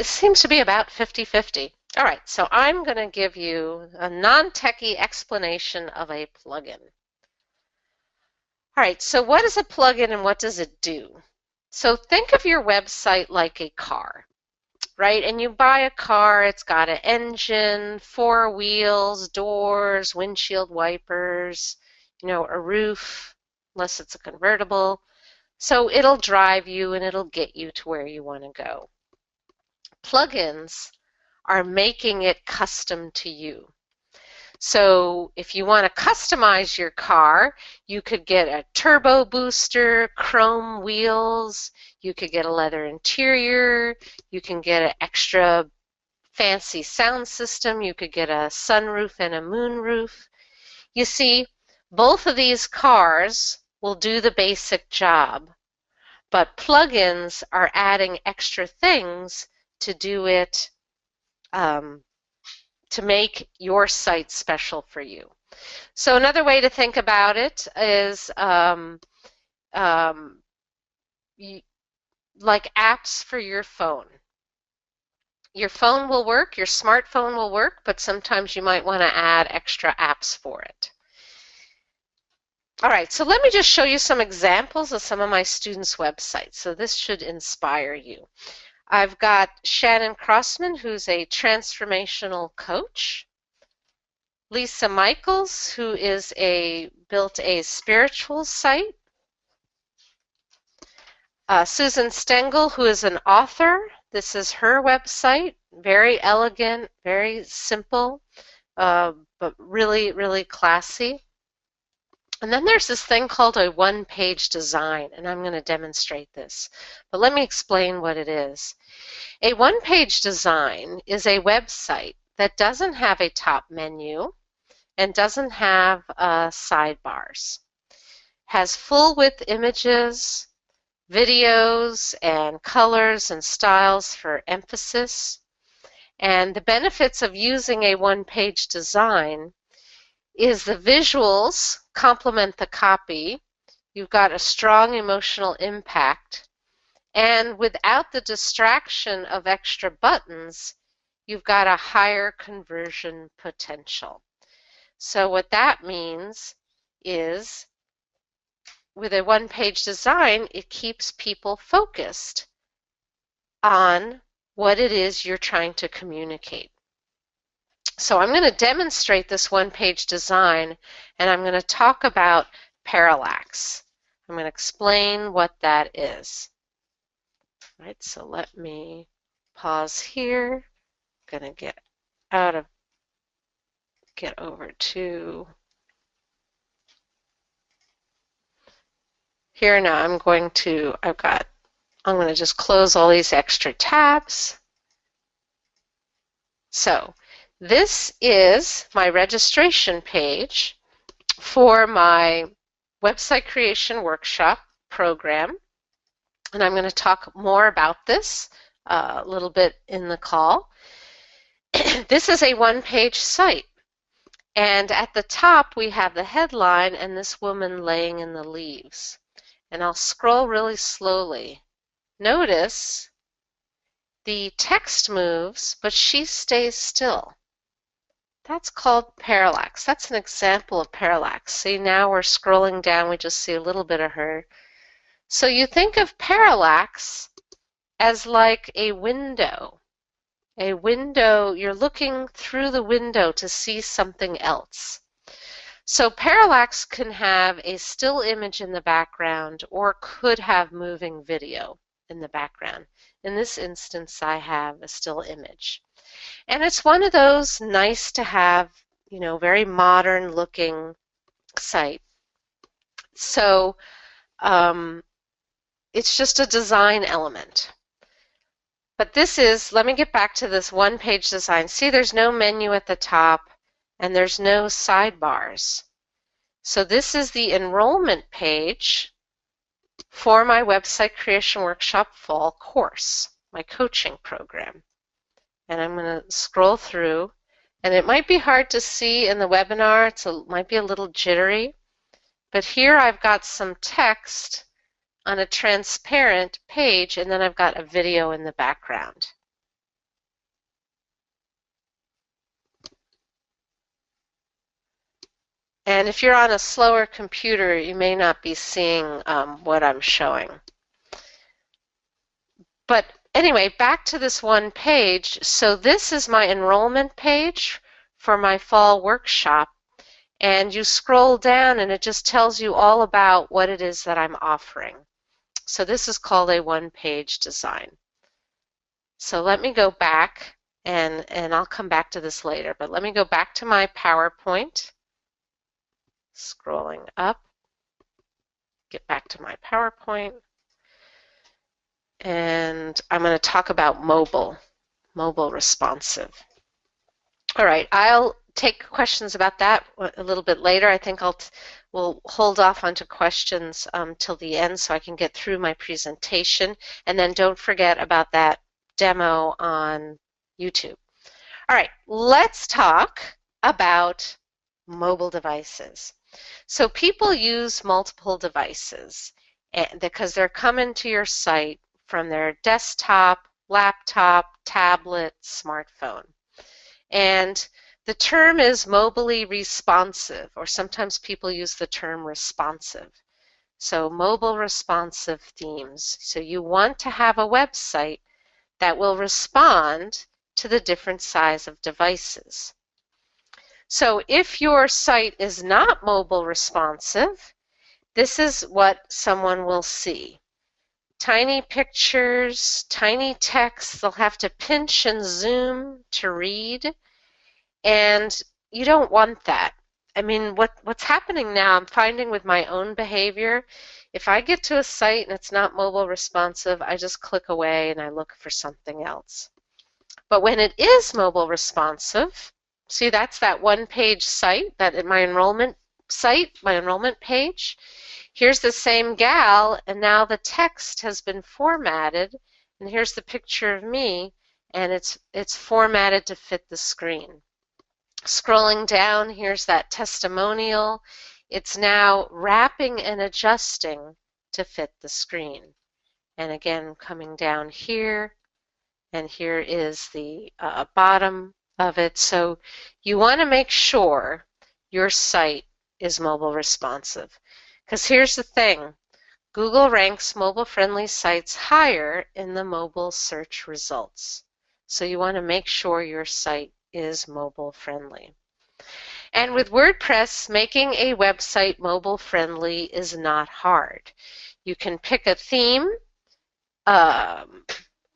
seems to be about 50-50. All right, so I'm going to give you a non-techie explanation of a plugin. All right, so what is a plugin and what does it do? So think of your website like a car, right? And you buy a car, it's got an engine, four wheels, doors, windshield wipers, a roof, unless it's a convertible. So it'll drive you and it'll get you to where you want to go. Plugins are making it custom to you. So if you want to customize your car, you could get a turbo booster, chrome wheels, you could get a leather interior, you can get an extra fancy sound system, you could get a sunroof and a moonroof. You see, both of these cars will do the basic job, but plugins are adding extra things to do it, to make your site special for you. So another way to think about it is um, like apps for your phone. Your phone will work, your smartphone will work, but sometimes you might want to add extra apps for it. All right, so let me just show you some examples of some of my students' websites. So this should inspire you. I've got Shannon Crossman, who's a transformational coach. Lisa Michaels, who is built a spiritual site. Susan Stengel, who is an author. This is her website. Very elegant, very simple, but really, really classy. And then there's this thing called a one-page design, and I'm going to demonstrate this. But let me explain what it is. A one-page design is a website that doesn't have a top menu and doesn't have sidebars. Has full-width images, videos, and colors and styles for emphasis. And the benefits of using a one-page design is the visuals complement the copy. You've got a strong emotional impact. And without the distraction of extra buttons, you've got a higher conversion potential. So what that means is with a one-page design, it keeps people focused on what it is you're trying to communicate. So I'm going to demonstrate this one-page design, and I'm going to talk about parallax. I'm going to explain what that is. All right, so let me pause here. I'm going to get over to here now. I'm going to just close all these extra tabs. So this is my registration page for my website creation workshop program, and I'm going to talk more about this a little bit in the call. This is a one-page site, and at the top we have the headline and this woman laying in the leaves. And I'll scroll really slowly. Notice the text moves, but she stays still. That's called parallax. That's an example of parallax. See, now we're scrolling down, we just see a little bit of her. So you think of parallax as like a window. A window, you're looking through the window to see something else. So parallax can have a still image in the background or could have moving video in the background. In this instance, I have a still image. And it's one of those nice to have, very modern looking site. So it's just a design element. But let me get back to this one-page design. See, there's no menu at the top and there's no sidebars. So this is the enrollment page for my website creation workshop fall course, my coaching program. And I'm going to scroll through, and it might be hard to see in the webinar. It might be a little jittery, but here I've got some text on a transparent page, and then I've got a video in the background. And if you're on a slower computer, you may not be seeing what I'm showing. But anyway, back to this one page. So this is my enrollment page for my fall workshop. And you scroll down and it just tells you all about what it is that I'm offering. So this is called a one-page design. So let me go back and I'll come back to this later, but let me go back to my PowerPoint. Scrolling up, get back to my PowerPoint. And I'm going to talk about mobile responsive. All right, I'll take questions about that a little bit later. I think we'll hold off onto questions till the end so I can get through my presentation. And then don't forget about that demo on YouTube. All right, let's talk about mobile devices. So people use multiple devices because they're coming to your site from their desktop, laptop, tablet, smartphone. And the term is mobily responsive, or sometimes people use the term responsive. So mobile responsive themes. So you want to have a website that will respond to the different size of devices. So if your site is not mobile responsive, this is what someone will see. Tiny pictures, tiny text, they'll have to pinch and zoom to read. And you don't want that. I mean, what's happening now, I'm finding with my own behavior, if I get to a site and it's not mobile responsive, I just click away and I look for something else. But when it is mobile responsive, see, that's that one-page site, that in my enrollment site, my enrollment page. Here's the same gal, and now the text has been formatted, and here's the picture of me, and it's formatted to fit the screen. Scrolling down, here's that testimonial. It's now wrapping and adjusting to fit the screen. And again, coming down here, and here is the bottom of it. So you want to make sure your site is mobile responsive. Because here's the thing, Google ranks mobile-friendly sites higher in the mobile search results. So you want to make sure your site is mobile friendly. And with WordPress, making a website mobile friendly is not hard. You can pick a theme, a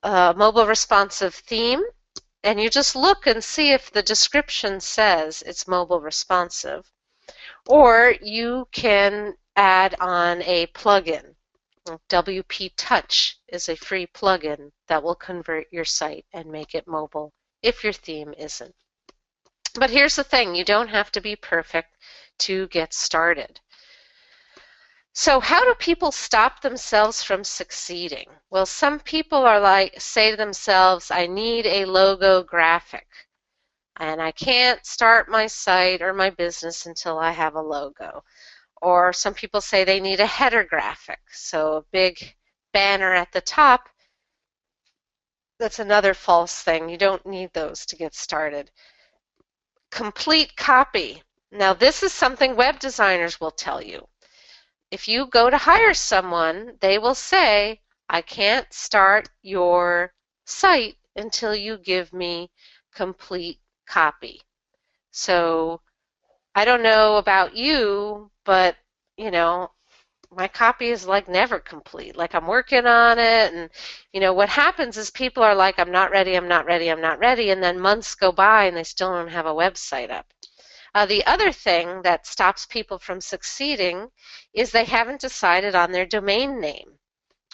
mobile responsive theme, and you just look and see if the description says it's mobile responsive. Or you can add on a plugin. WP Touch is a free plugin that will convert your site and make it mobile if your theme isn't. But here's the thing, you don't have to be perfect to get started. So how do people stop themselves from succeeding? Well, some people are say to themselves, I need a logo graphic, and I can't start my site or my business until I have a logo. Or some people say they need a header graphic, so a big banner at the top. That's another false thing. You don't need those to get started. Complete copy. Now, this is something web designers will tell you. If you go to hire someone, they will say, I can't start your site until you give me complete copy. So I don't know about you, but you know, my copy is like never complete. Like I'm working on it, and you know what happens is people are like, I'm not ready, I'm not ready, I'm not ready, and then months go by and they still don't have a website up. The other thing that stops people from succeeding is they haven't decided on their domain name.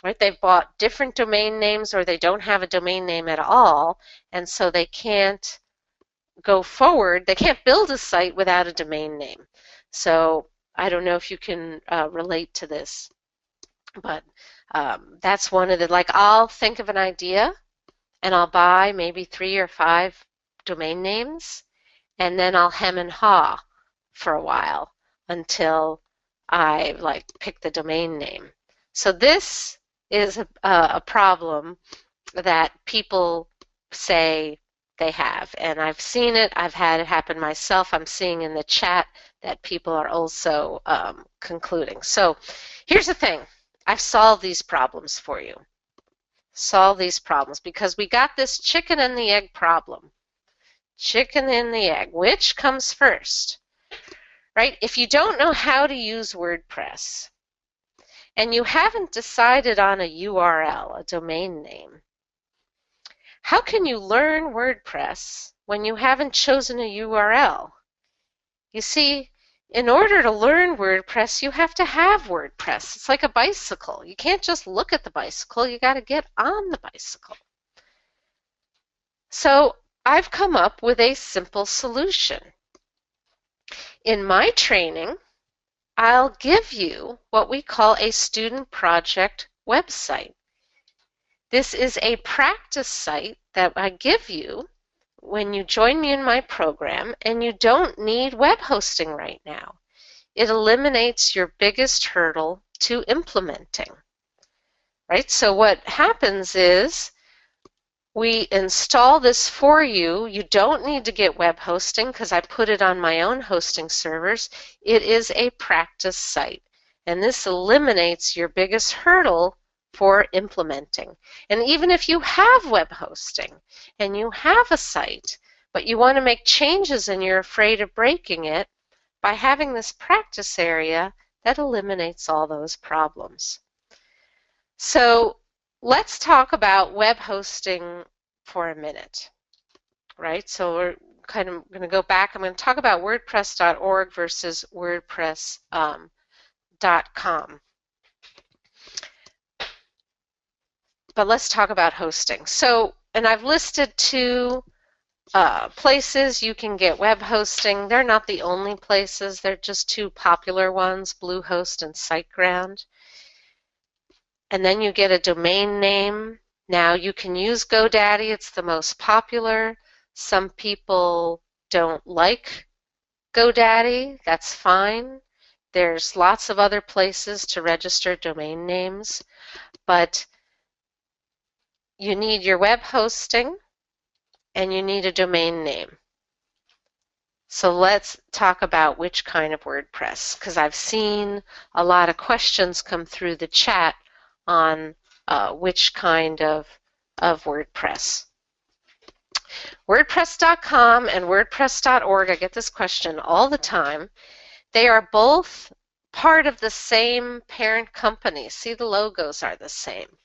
Right? They've bought different domain names, or they don't have a domain name at all, and so they can't go forward. They can't build a site without a domain name. So I don't know if you can relate to this, but that's one of the, like, I'll think of an idea and I'll buy maybe 3 or 5 domain names, and then I'll hem and haw for a while until I like pick the domain name. So this is a problem that people say they have, and I've seen it. I've had it happen myself. I'm seeing in the chat that people are also concluding. So here's the thing. I've solved these problems for you. solve these problems because we got this chicken and the egg problem. Chicken and the egg. Which comes first? Right? If you don't know how to use WordPress and you haven't decided on a URL, a domain name, how can you learn WordPress when you haven't chosen a URL? You see, in order to learn WordPress, you have to have WordPress. It's like a bicycle. You can't just look at the bicycle, you got to get on the bicycle. So I've come up with a simple solution. In my training, I'll give you what we call a student project website. This is a practice site that I give you when you join me in my program, and you don't need web hosting right now. It eliminates your biggest hurdle to implementing. Right? So what happens is we install this for you. You don't need to get web hosting because I put it on my own hosting servers. It is a practice site, and this eliminates your biggest hurdle for implementing. And even if you have web hosting and you have a site, but you want to make changes and you're afraid of breaking it, by having this practice area, that eliminates all those problems. So let's talk about web hosting for a minute, right? So we're kind of going to go back. I'm going to talk about WordPress.org versus WordPress.com. But let's talk about hosting. So, and I've listed two places you can get web hosting. They're not the only places. They're just two popular ones, Bluehost and SiteGround. And then you get a domain name. Now you can use GoDaddy. It's the most popular. Some people don't like GoDaddy. That's fine. There's lots of other places to register domain names, but you need your web hosting and you need a domain name. So let's talk about which kind of WordPress, because I've seen a lot of questions come through the chat on which kind of WordPress. WordPress.com and WordPress.org, I get this question all the time. They are both part of the same parent company. See, the logos are the same.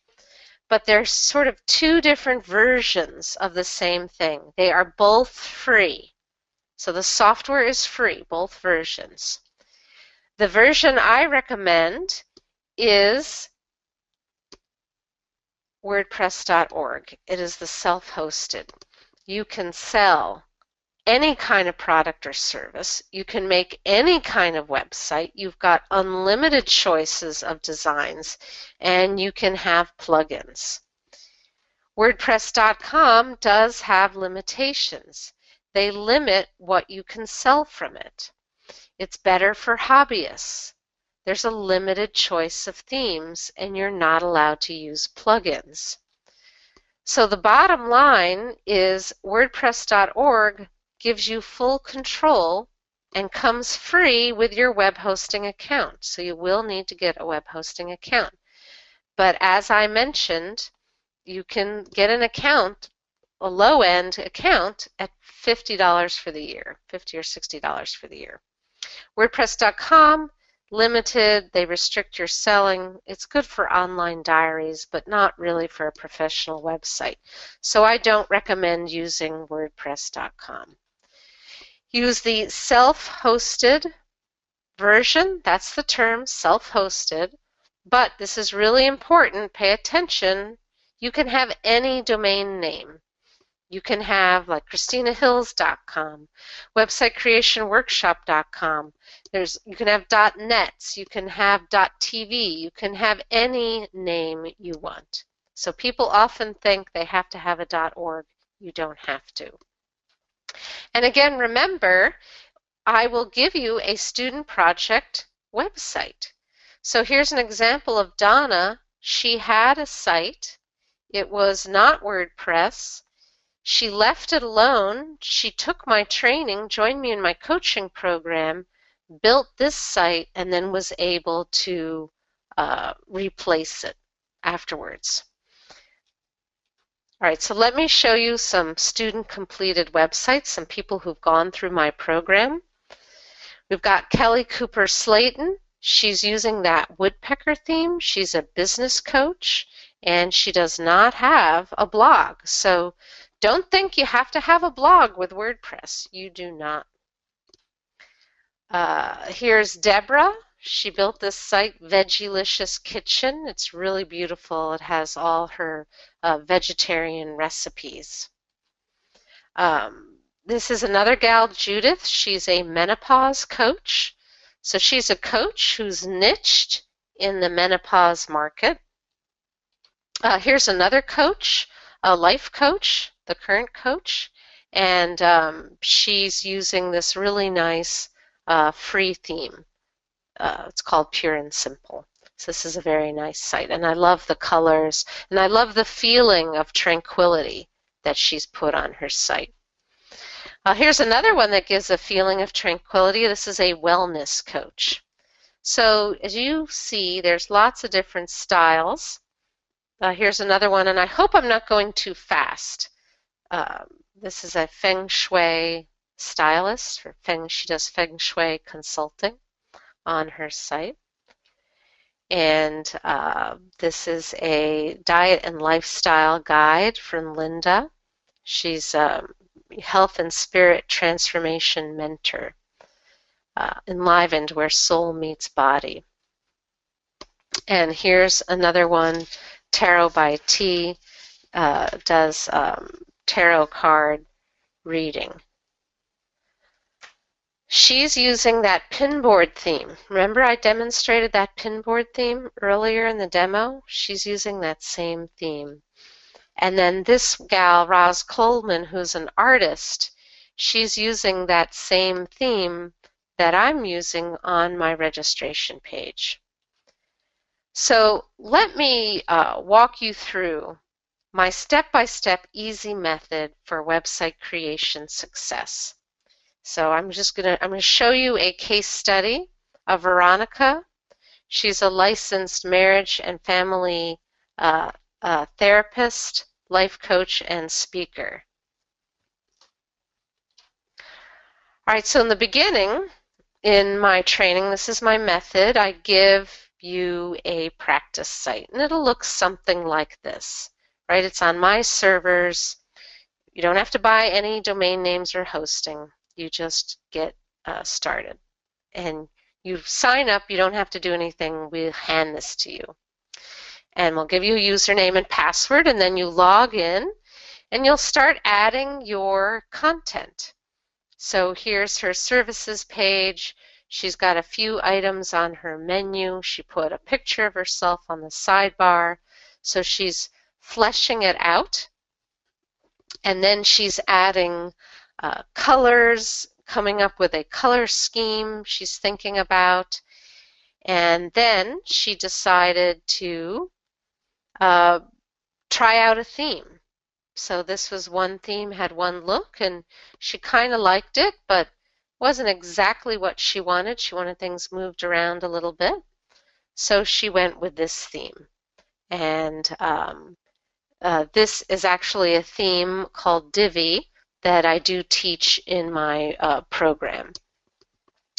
But they're sort of two different versions of the same thing. They are both free. So the software is free, both versions. The version I recommend is WordPress.org. It is the self-hosted. You can sell any kind of product or service. You can make any kind of website. You've got unlimited choices of designs, and you can have plugins. WordPress.com does have limitations. They limit what you can sell from it. It's better for hobbyists. There's a limited choice of themes, and you're not allowed to use plugins. So the bottom line is WordPress.org gives you full control and comes free with your web hosting account. So you will need to get a web hosting account. But as I mentioned, you can get an account, a low-end account, at $50 for the year, $50 or $60 for the year. WordPress.com, limited, they restrict your selling. It's good for online diaries, but not really for a professional website. So I don't recommend using WordPress.com. Use the self-hosted version, that's the term, self-hosted, but this is really important, pay attention. You can have any domain name. You can have like ChristinaHills.com, WebsiteCreationWorkshop.com. You can have .nets, you can have .tv, you can have any name you want. So people often think they have to have a .org. You don't have to. And again, remember, I will give you a student project website. So here's an example of Donna. She had a site. It was not WordPress. She left it alone. She took my training, joined me in my coaching program, built this site, and then was able to replace it afterwards. All right, so let me show you some student-completed websites, some people who've gone through my program. We've got Kelly Cooper Slayton. She's using that woodpecker theme. She's a business coach, and she does not have a blog. So don't think you have to have a blog with WordPress. You do not. Here's Deborah. She built this site, Vegelicious Kitchen. It's really beautiful. It has all her vegetarian recipes. This is another gal, Judith. She's a menopause coach. So she's a coach who's niched in the menopause market. Here's another coach, a life coach, the current coach, and she's using this really nice free theme. It's called Pure and Simple. So this is a very nice site, and I love the colors, and I love the feeling of tranquility that she's put on her site. Here's another one that gives a feeling of tranquility. This is a wellness coach. So as you see, there's lots of different styles. Here's another one, and I hope I'm not going too fast. This is a Feng Shui stylist. She does Feng Shui consulting on her site. And this is a diet and lifestyle guide from Linda. She's a health and spirit transformation mentor, enlivened where soul meets body. And here's another one, Tarot by T, does tarot card reading. She's using that pinboard theme. Remember I demonstrated that pinboard theme earlier in the demo? She's using that same theme. And then this gal, Roz Coleman, who's an artist, she's using that same theme that I'm using on my registration page. So let me walk you through my step-by-step easy method for website creation success. So I'm gonna show you a case study of Veronica. She's a licensed marriage and family therapist, life coach, and speaker. All right, so in the beginning, in my training, this is my method. I give you a practice site, and it'll look something like this, right? It's on my servers. You don't have to buy any domain names or hosting. You just get started. And you sign up. You don't have to do anything. We'll hand this to you. And we'll give you a username and password, and then you log in, and you'll start adding your content. So here's her services page. She's got a few items on her menu. She put a picture of herself on the sidebar. So she's fleshing it out. And then she's adding colors, coming up with a color scheme she's thinking about. And then she decided to try out a theme. So this was one theme, had one look, and she kind of liked it, but wasn't exactly what she wanted. She wanted things moved around a little bit. So she went with this theme. And this is actually a theme called Divi that I do teach in my program.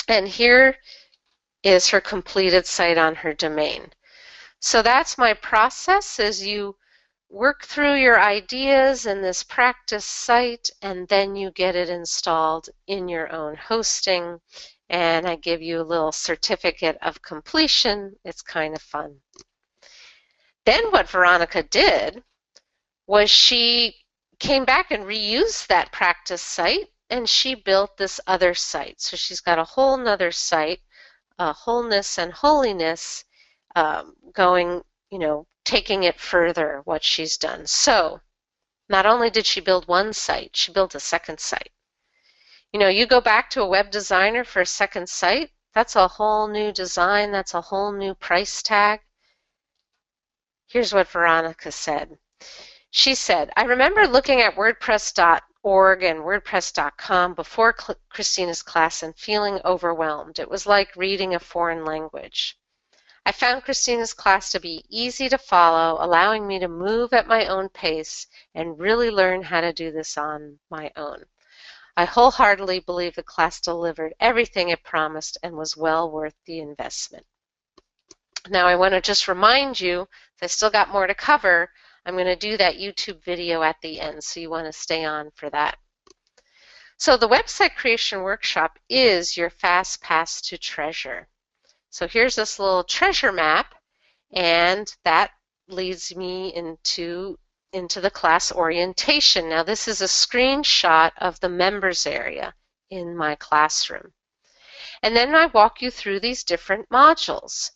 And here is her completed site on her domain. So that's my process, is you work through your ideas in this practice site, and then you get it installed in your own hosting, and I give you a little certificate of completion. It's kind of fun. Then what Veronica did was she came back and reused that practice site, and she built this other site. So she's got a whole nother site, Wholeness and Holiness, going, taking it further, what she's done. So not only did she build one site, she built a second site. You go back to a web designer for a second site, that's a whole new design, that's a whole new price tag. Here's what Veronica said. She said, I remember looking at WordPress.org and WordPress.com before Christina's class and feeling overwhelmed. It was like reading a foreign language. I found Christina's class to be easy to follow, allowing me to move at my own pace and really learn how to do this on my own. I wholeheartedly believe the class delivered everything it promised and was well worth the investment. Now I want to just remind you, I still got more to cover. I'm going to do that YouTube video at the end, so you want to stay on for that. So the website creation workshop is your fast pass to treasure. So here's this little treasure map, and that leads me into the class orientation. Now this is a screenshot of the members area in my classroom. And then I walk you through these different modules.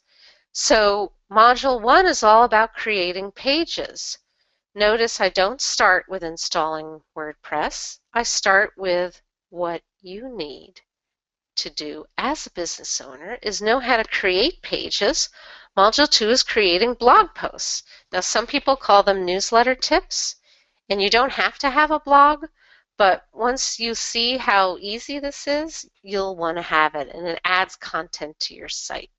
So module 1 is all about creating pages. Notice I don't start with installing WordPress. I start with what you need to do as a business owner is know how to create pages. Module 2 is creating blog posts. Now some people call them newsletter tips, and you don't have to have a blog, but once you see how easy this is, you'll want to have it, and it adds content to your site.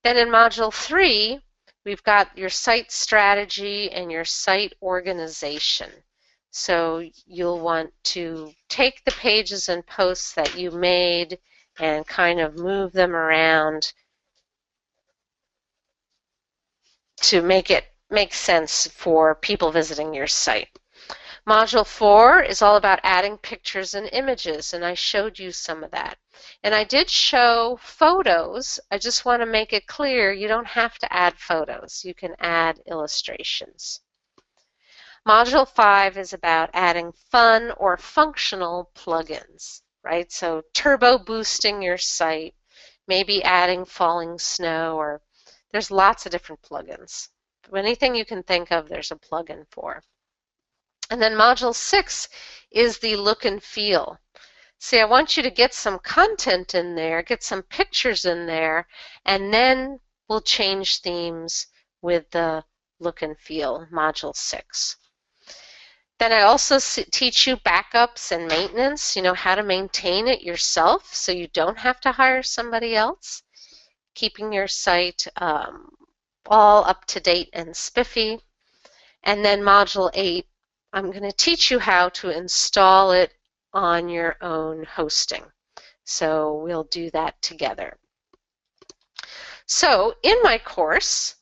Then in module 3, we've got your site strategy and your site organization. So you'll want to take the pages and posts that you made and kind of move them around to make it make sense for people visiting your site. Module 4 is all about adding pictures and images, and I showed you some of that. And I did show photos. I just want to make it clear you don't have to add photos. You can add illustrations. Module 5 is about adding fun or functional plugins, right? So turbo boosting your site, maybe adding falling snow, or there's lots of different plugins. Anything you can think of, there's a plugin for. And then module 6 is the look and feel. See, I want you to get some content in there, get some pictures in there, and then we'll change themes with the look and feel, module 6. Then I also teach you backups and maintenance, how to maintain it yourself so you don't have to hire somebody else, keeping your site all up to date and spiffy. And then module 8, I'm going to teach you how to install it on your own hosting. So we'll do that together. So in my course,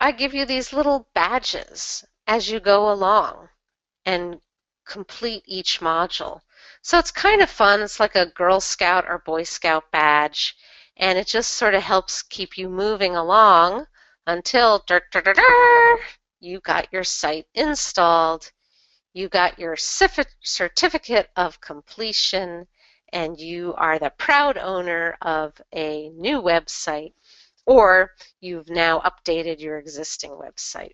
I give you these little badges as you go along and complete each module. So it's kind of fun. It's like a Girl Scout or Boy Scout badge, and it just sort of helps keep you moving along until you got your site installed, you got your certificate of completion, and you are the proud owner of a new website, or you've now updated your existing website.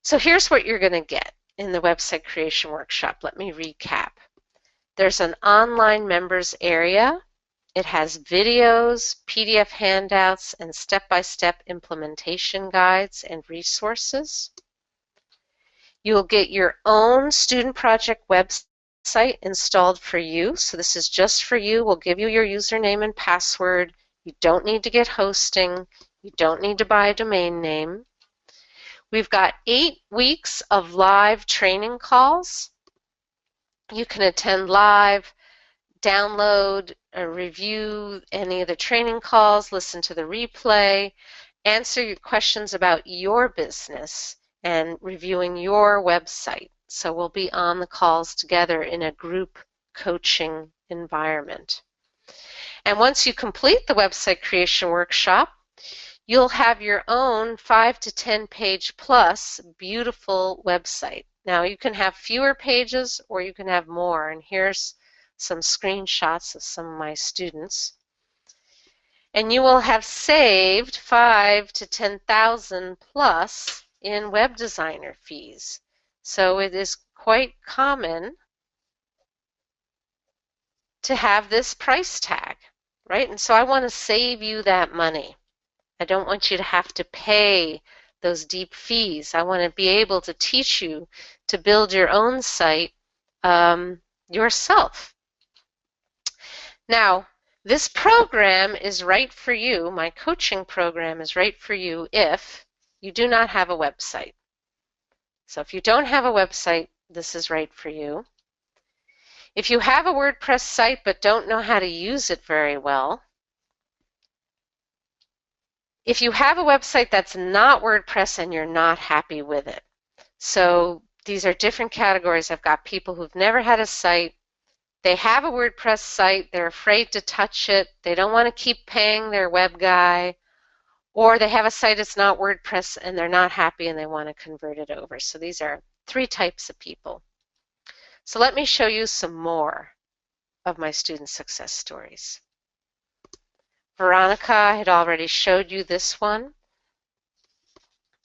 So here's what you're going to get in the website creation workshop. Let me recap. There's an online members area. It has videos, PDF handouts, and step-by-step implementation guides and resources. You'll get your own student project website installed for you. So this is just for you. We'll give you your username and password. You don't need to get hosting. You don't need to buy a domain name. We've got 8 weeks of live training calls. You can attend live, download, review any of the training calls, listen to the replay, answer your questions about your business, and reviewing your website. So we'll be on the calls together in a group coaching environment. And once you complete the website creation workshop, you'll have your own 5 to 10 page plus beautiful website. Now you can have fewer pages or you can have more, and here's some screenshots of some of my students. And you will have saved 5 to 10,000 plus in web designer fees. So it is quite common to have this price tag, right? And so I want to save you that money. I don't want you to have to pay those deep fees. I want to be able to teach you to build your own site yourself. Now, This program is right for you. My coaching program is right for you if you do not have a website. So if you don't have a website, this is right for you. If you have a WordPress site but don't know how to use it very well, if you have a website that's not WordPress and you're not happy with it. So these are different categories. I've got people who've never had a site. They have a WordPress site. They're afraid to touch it. They don't want to keep paying their web guy. Or they have a site that's not WordPress and they're not happy and they want to convert it over. So these are three types of people. So let me show you some more of my student success stories. Veronica, I had already showed you this one.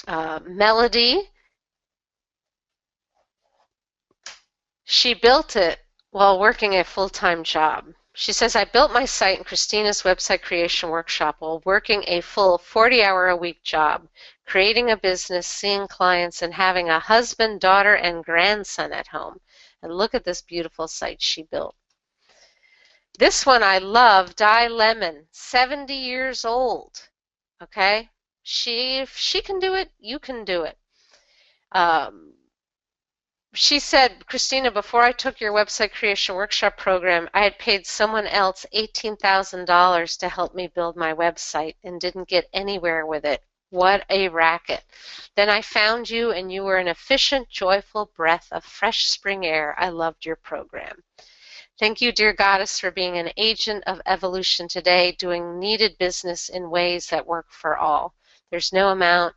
Melody, she built it while working a full-time job. She says, I built my site in Christina's website creation workshop while working a full 40-hour-a-week job, creating a business, seeing clients, and having a husband, daughter, and grandson at home. And look at this beautiful site she built. This one I love, Di Lemon, 70 years old. Okay? If she can do it, you can do it. She said, Christina, before I took your website creation workshop program, I had paid someone else $18,000 to help me build my website and didn't get anywhere with it. What a racket. Then I found you and you were an efficient, joyful breath of fresh spring air. I loved your program. Thank you, dear Goddess, for being an agent of evolution today, doing needed business in ways that work for all. There's no amount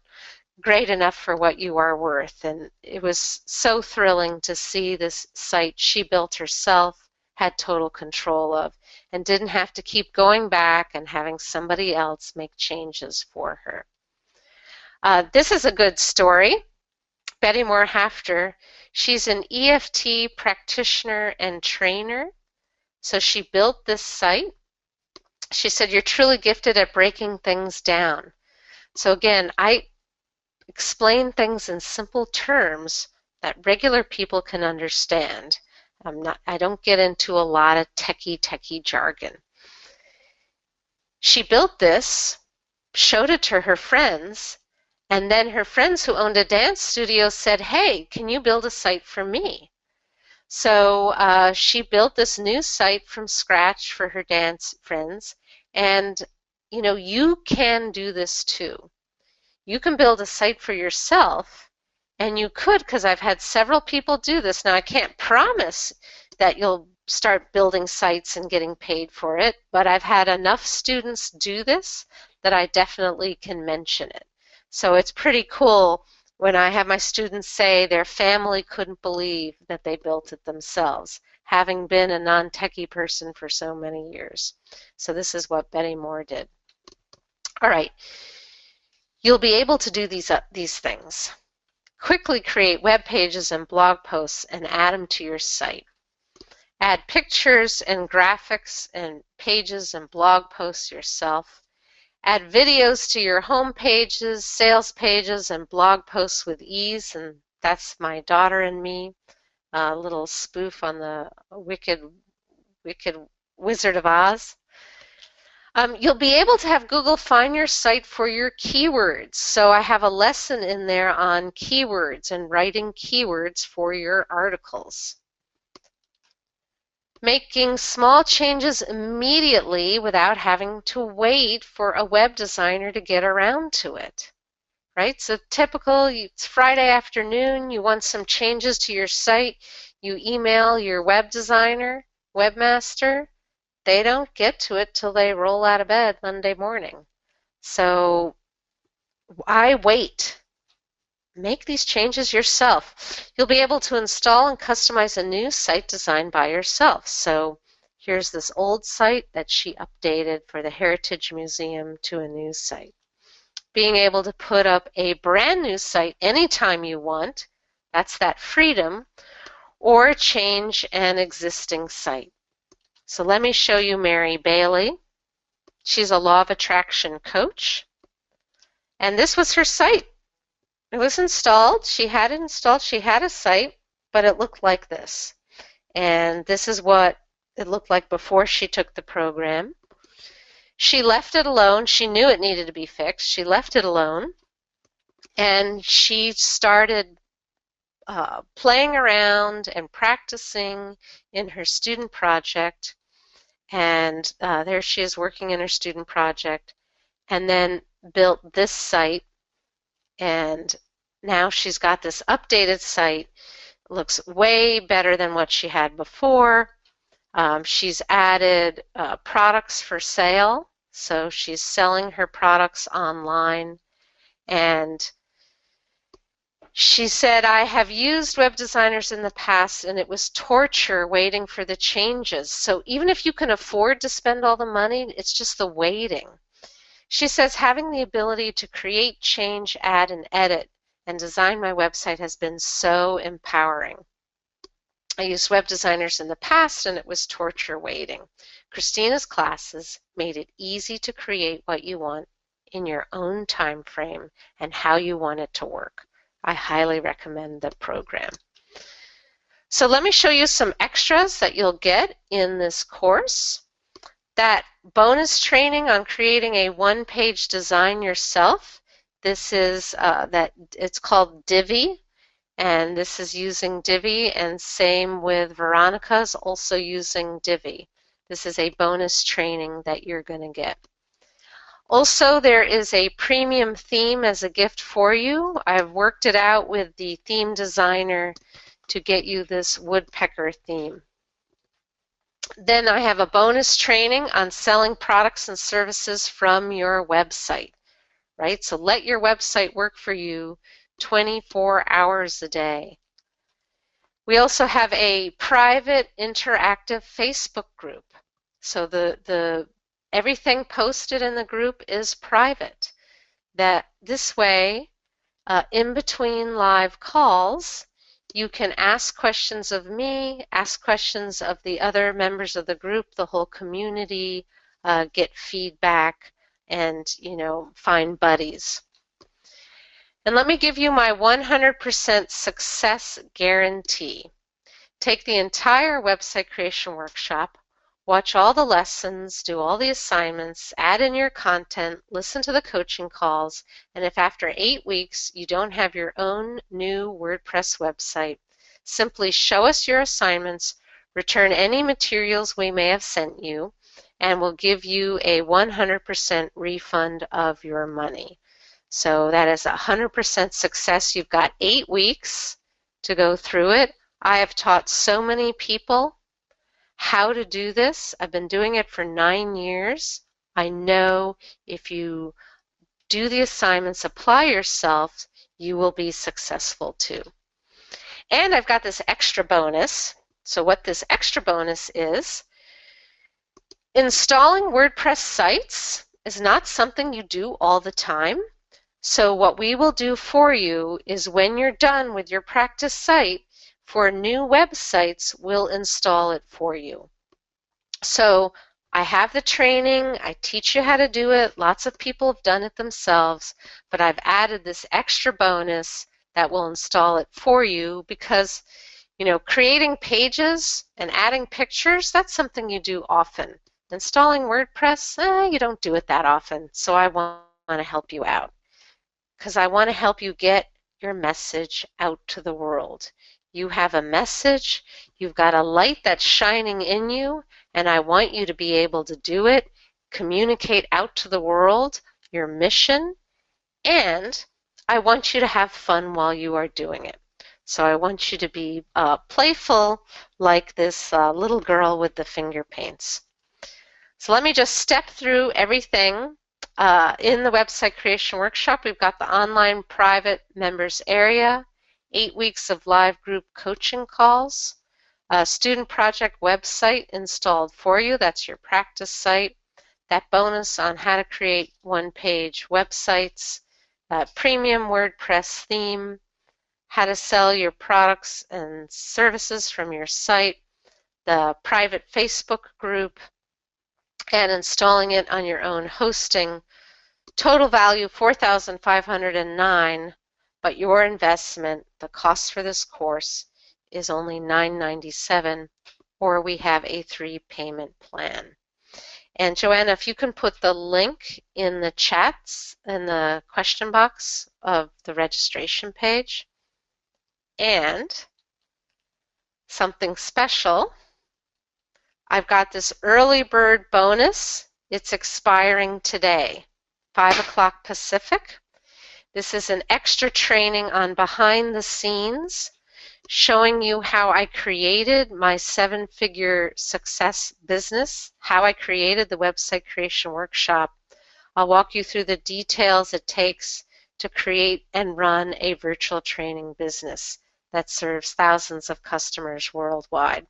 great enough for what you are worth. And it was so thrilling to see this site she built herself, had total control of, and didn't have to keep going back and having somebody else make changes for her. This is a good story. Betty Moore Hafter, she's an EFT practitioner and trainer. So she built this site. She said, you're truly gifted at breaking things down. So again, I explain things in simple terms that regular people can understand. I don't get into a lot of techie jargon. She built this, showed it to her friends, and then her friends who owned a dance studio said, hey, can you build a site for me? So she built this new site from scratch for her dance friends. And, you know, you can do this too. You can build a site for yourself, and you could, because I've had several people do this. Now, I can't promise that you'll start building sites and getting paid for it, but I've had enough students do this that I definitely can mention it. So it's pretty cool when I have my students say their family couldn't believe that they built it themselves, having been a non-techie person for so many years. So this is what Betty Moore did. All right. You'll be able to do these things. Quickly create web pages and blog posts and add them to your site. Add pictures and graphics and pages and blog posts yourself. Add videos to your home pages, sales pages, and blog posts with ease. And that's my daughter and me, a little spoof on the Wicked Wizard of Oz. You'll be able to have Google find your site for your keywords. So I have a lesson in there on keywords and writing keywords for your articles. Making small changes immediately without having to wait for a web designer to get around to it. Right? So typical, it's Friday afternoon, you want some changes to your site, you email your web designer, webmaster. They don't get to it till they roll out of bed Monday morning. So I wait. Make these changes yourself. You'll be able to install and customize a new site designed by yourself. So here's this old site that she updated for the Heritage Museum to a new site. Being able to put up a brand new site anytime you want, that's that freedom, or change an existing site. So let me show you Mary Bailey. She's a law of attraction coach. And this was her site. It was installed. She had it installed. She had a site, but it looked like this. And this is what it looked like before she took the program. She left it alone. She knew it needed to be fixed. She left it alone, and she started playing around and practicing in her student project. And there she is working in her student project, and then built this site. And now she's got this updated site. It looks way better than what she had before. She's added products for sale, so she's selling her products online. And she said, I have used web designers in the past and it was torture waiting for the changes. So even if you can afford to spend all the money, it's just the waiting. She says, having the ability to create, change, add, and edit and design my website has been so empowering. I used web designers in the past and it was torture waiting. Christina's classes made it easy to create what you want in your own time frame and how you want it to work. I highly recommend the program. So let me show you some extras that you'll get in this course. That bonus training on creating a one-page design yourself. This is it's called Divi, and this is using Divi, and same with Veronica's also using Divi. This is a bonus training that you're going to get. Also, there is a premium theme as a gift for you. I've worked it out with the theme designer to get you this woodpecker theme. Then I have a bonus training on selling products and services from your website, right? So let your website work for you 24 hours a day. We also have a private interactive Facebook group. So everything posted in the group is private. That this way, in between live calls, you can ask questions of me, ask questions of the other members of the group, the whole community, get feedback, and find buddies. And let me give you my 100% success guarantee. Take the entire website creation workshop, watch all the lessons, do all the assignments, add in your content, listen to the coaching calls, and if after 8 weeks you don't have your own new WordPress website, simply show us your assignments, return any materials we may have sent you, and we'll give you a 100% refund of your money. So that is 100% success. You've got 8 weeks to go through it. I have taught so many people how to do this. I've been doing it for 9 years. I know if you do the assignments, apply yourself, you will be successful too. And I've got this extra bonus. So what this extra bonus is, installing WordPress sites is not something you do all the time. So what we will do for you is when you're done with your practice site, for new websites, we'll install it for you. So I have the training, I teach you how to do it, lots of people have done it themselves, but I've added this extra bonus that will install it for you because, creating pages and adding pictures, that's something you do often. Installing WordPress, you don't do it that often, so I want to help you out because I want to help you get your message out to the world. You have a message, you've got a light that's shining in you, and I want you to be able to do it, communicate out to the world your mission, and I want you to have fun while you are doing it. So I want you to be playful like this little girl with the finger paints. So let me just step through everything. In the website creation workshop, we've got the online private members area, 8 weeks of live group coaching calls, a student project website installed for you. That's your practice site. That bonus on how to create one-page websites, premium WordPress theme, how to sell your products and services from your site, the private Facebook group, and installing it on your own hosting. Total value $4,509, but your investment, the cost for this course, is only $997, or we have a 3-payment plan. And Joanna, if you can put the link in the chats, in the question box of the registration page. And something special, I've got this early bird bonus. It's expiring today, 5 o'clock Pacific. This is an extra training on behind the scenes, showing you how I created my 7-figure success business, how I created the website creation workshop. I'll walk you through the details it takes to create and run a virtual training business that serves thousands of customers worldwide.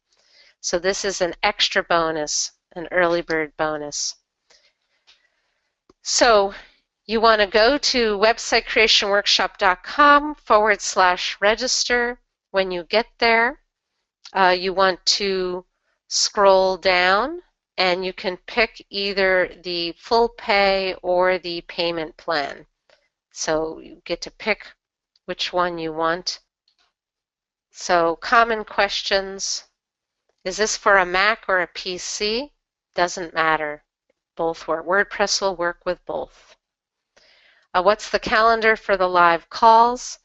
So this is an extra bonus, an early bird bonus. So you want to go to websitecreationworkshop.com/register. When you get there, you want to scroll down and you can pick either the full pay or the payment plan. So you get to pick which one you want. So common questions. Is this for a Mac or a PC? Doesn't matter. Both work. WordPress will work with both. What's the calendar for the live calls?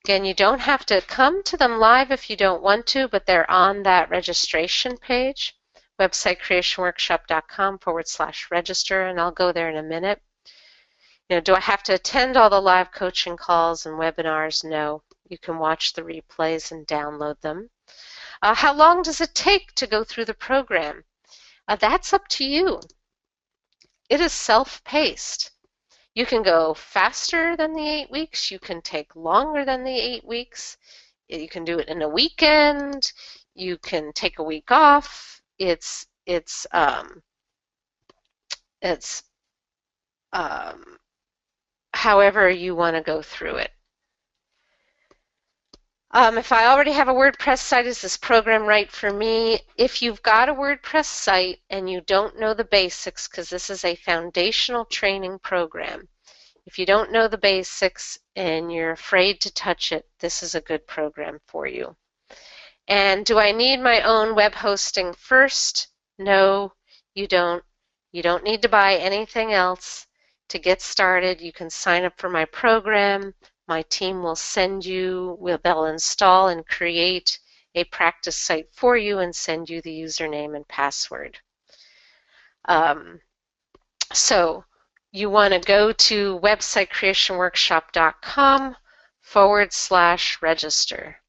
Again, you don't have to come to them live if you don't want to, but they're on that registration page, websitecreationworkshop.com/register, and I'll go there in a minute. Do I have to attend all the live coaching calls and webinars? No. You can watch the replays and download them. How long does it take to go through the program? That's up to you. It is self-paced. You can go faster than the 8 weeks. You can take longer than the 8 weeks. You can do it in a weekend. You can take a week off. It's however you want to go through it. If I already have a WordPress site, is this program right for me? If you've got a WordPress site and you don't know the basics, because this is a foundational training program, if you don't know the basics and you're afraid to touch it, this is a good program for you. And do I need my own web hosting first? No, you don't. You don't need to buy anything else. To get started, you can sign up for my program. My team will send you, they'll install and create a practice site for you and send you the username and password. So you want to go to websitecreationworkshop.com/register.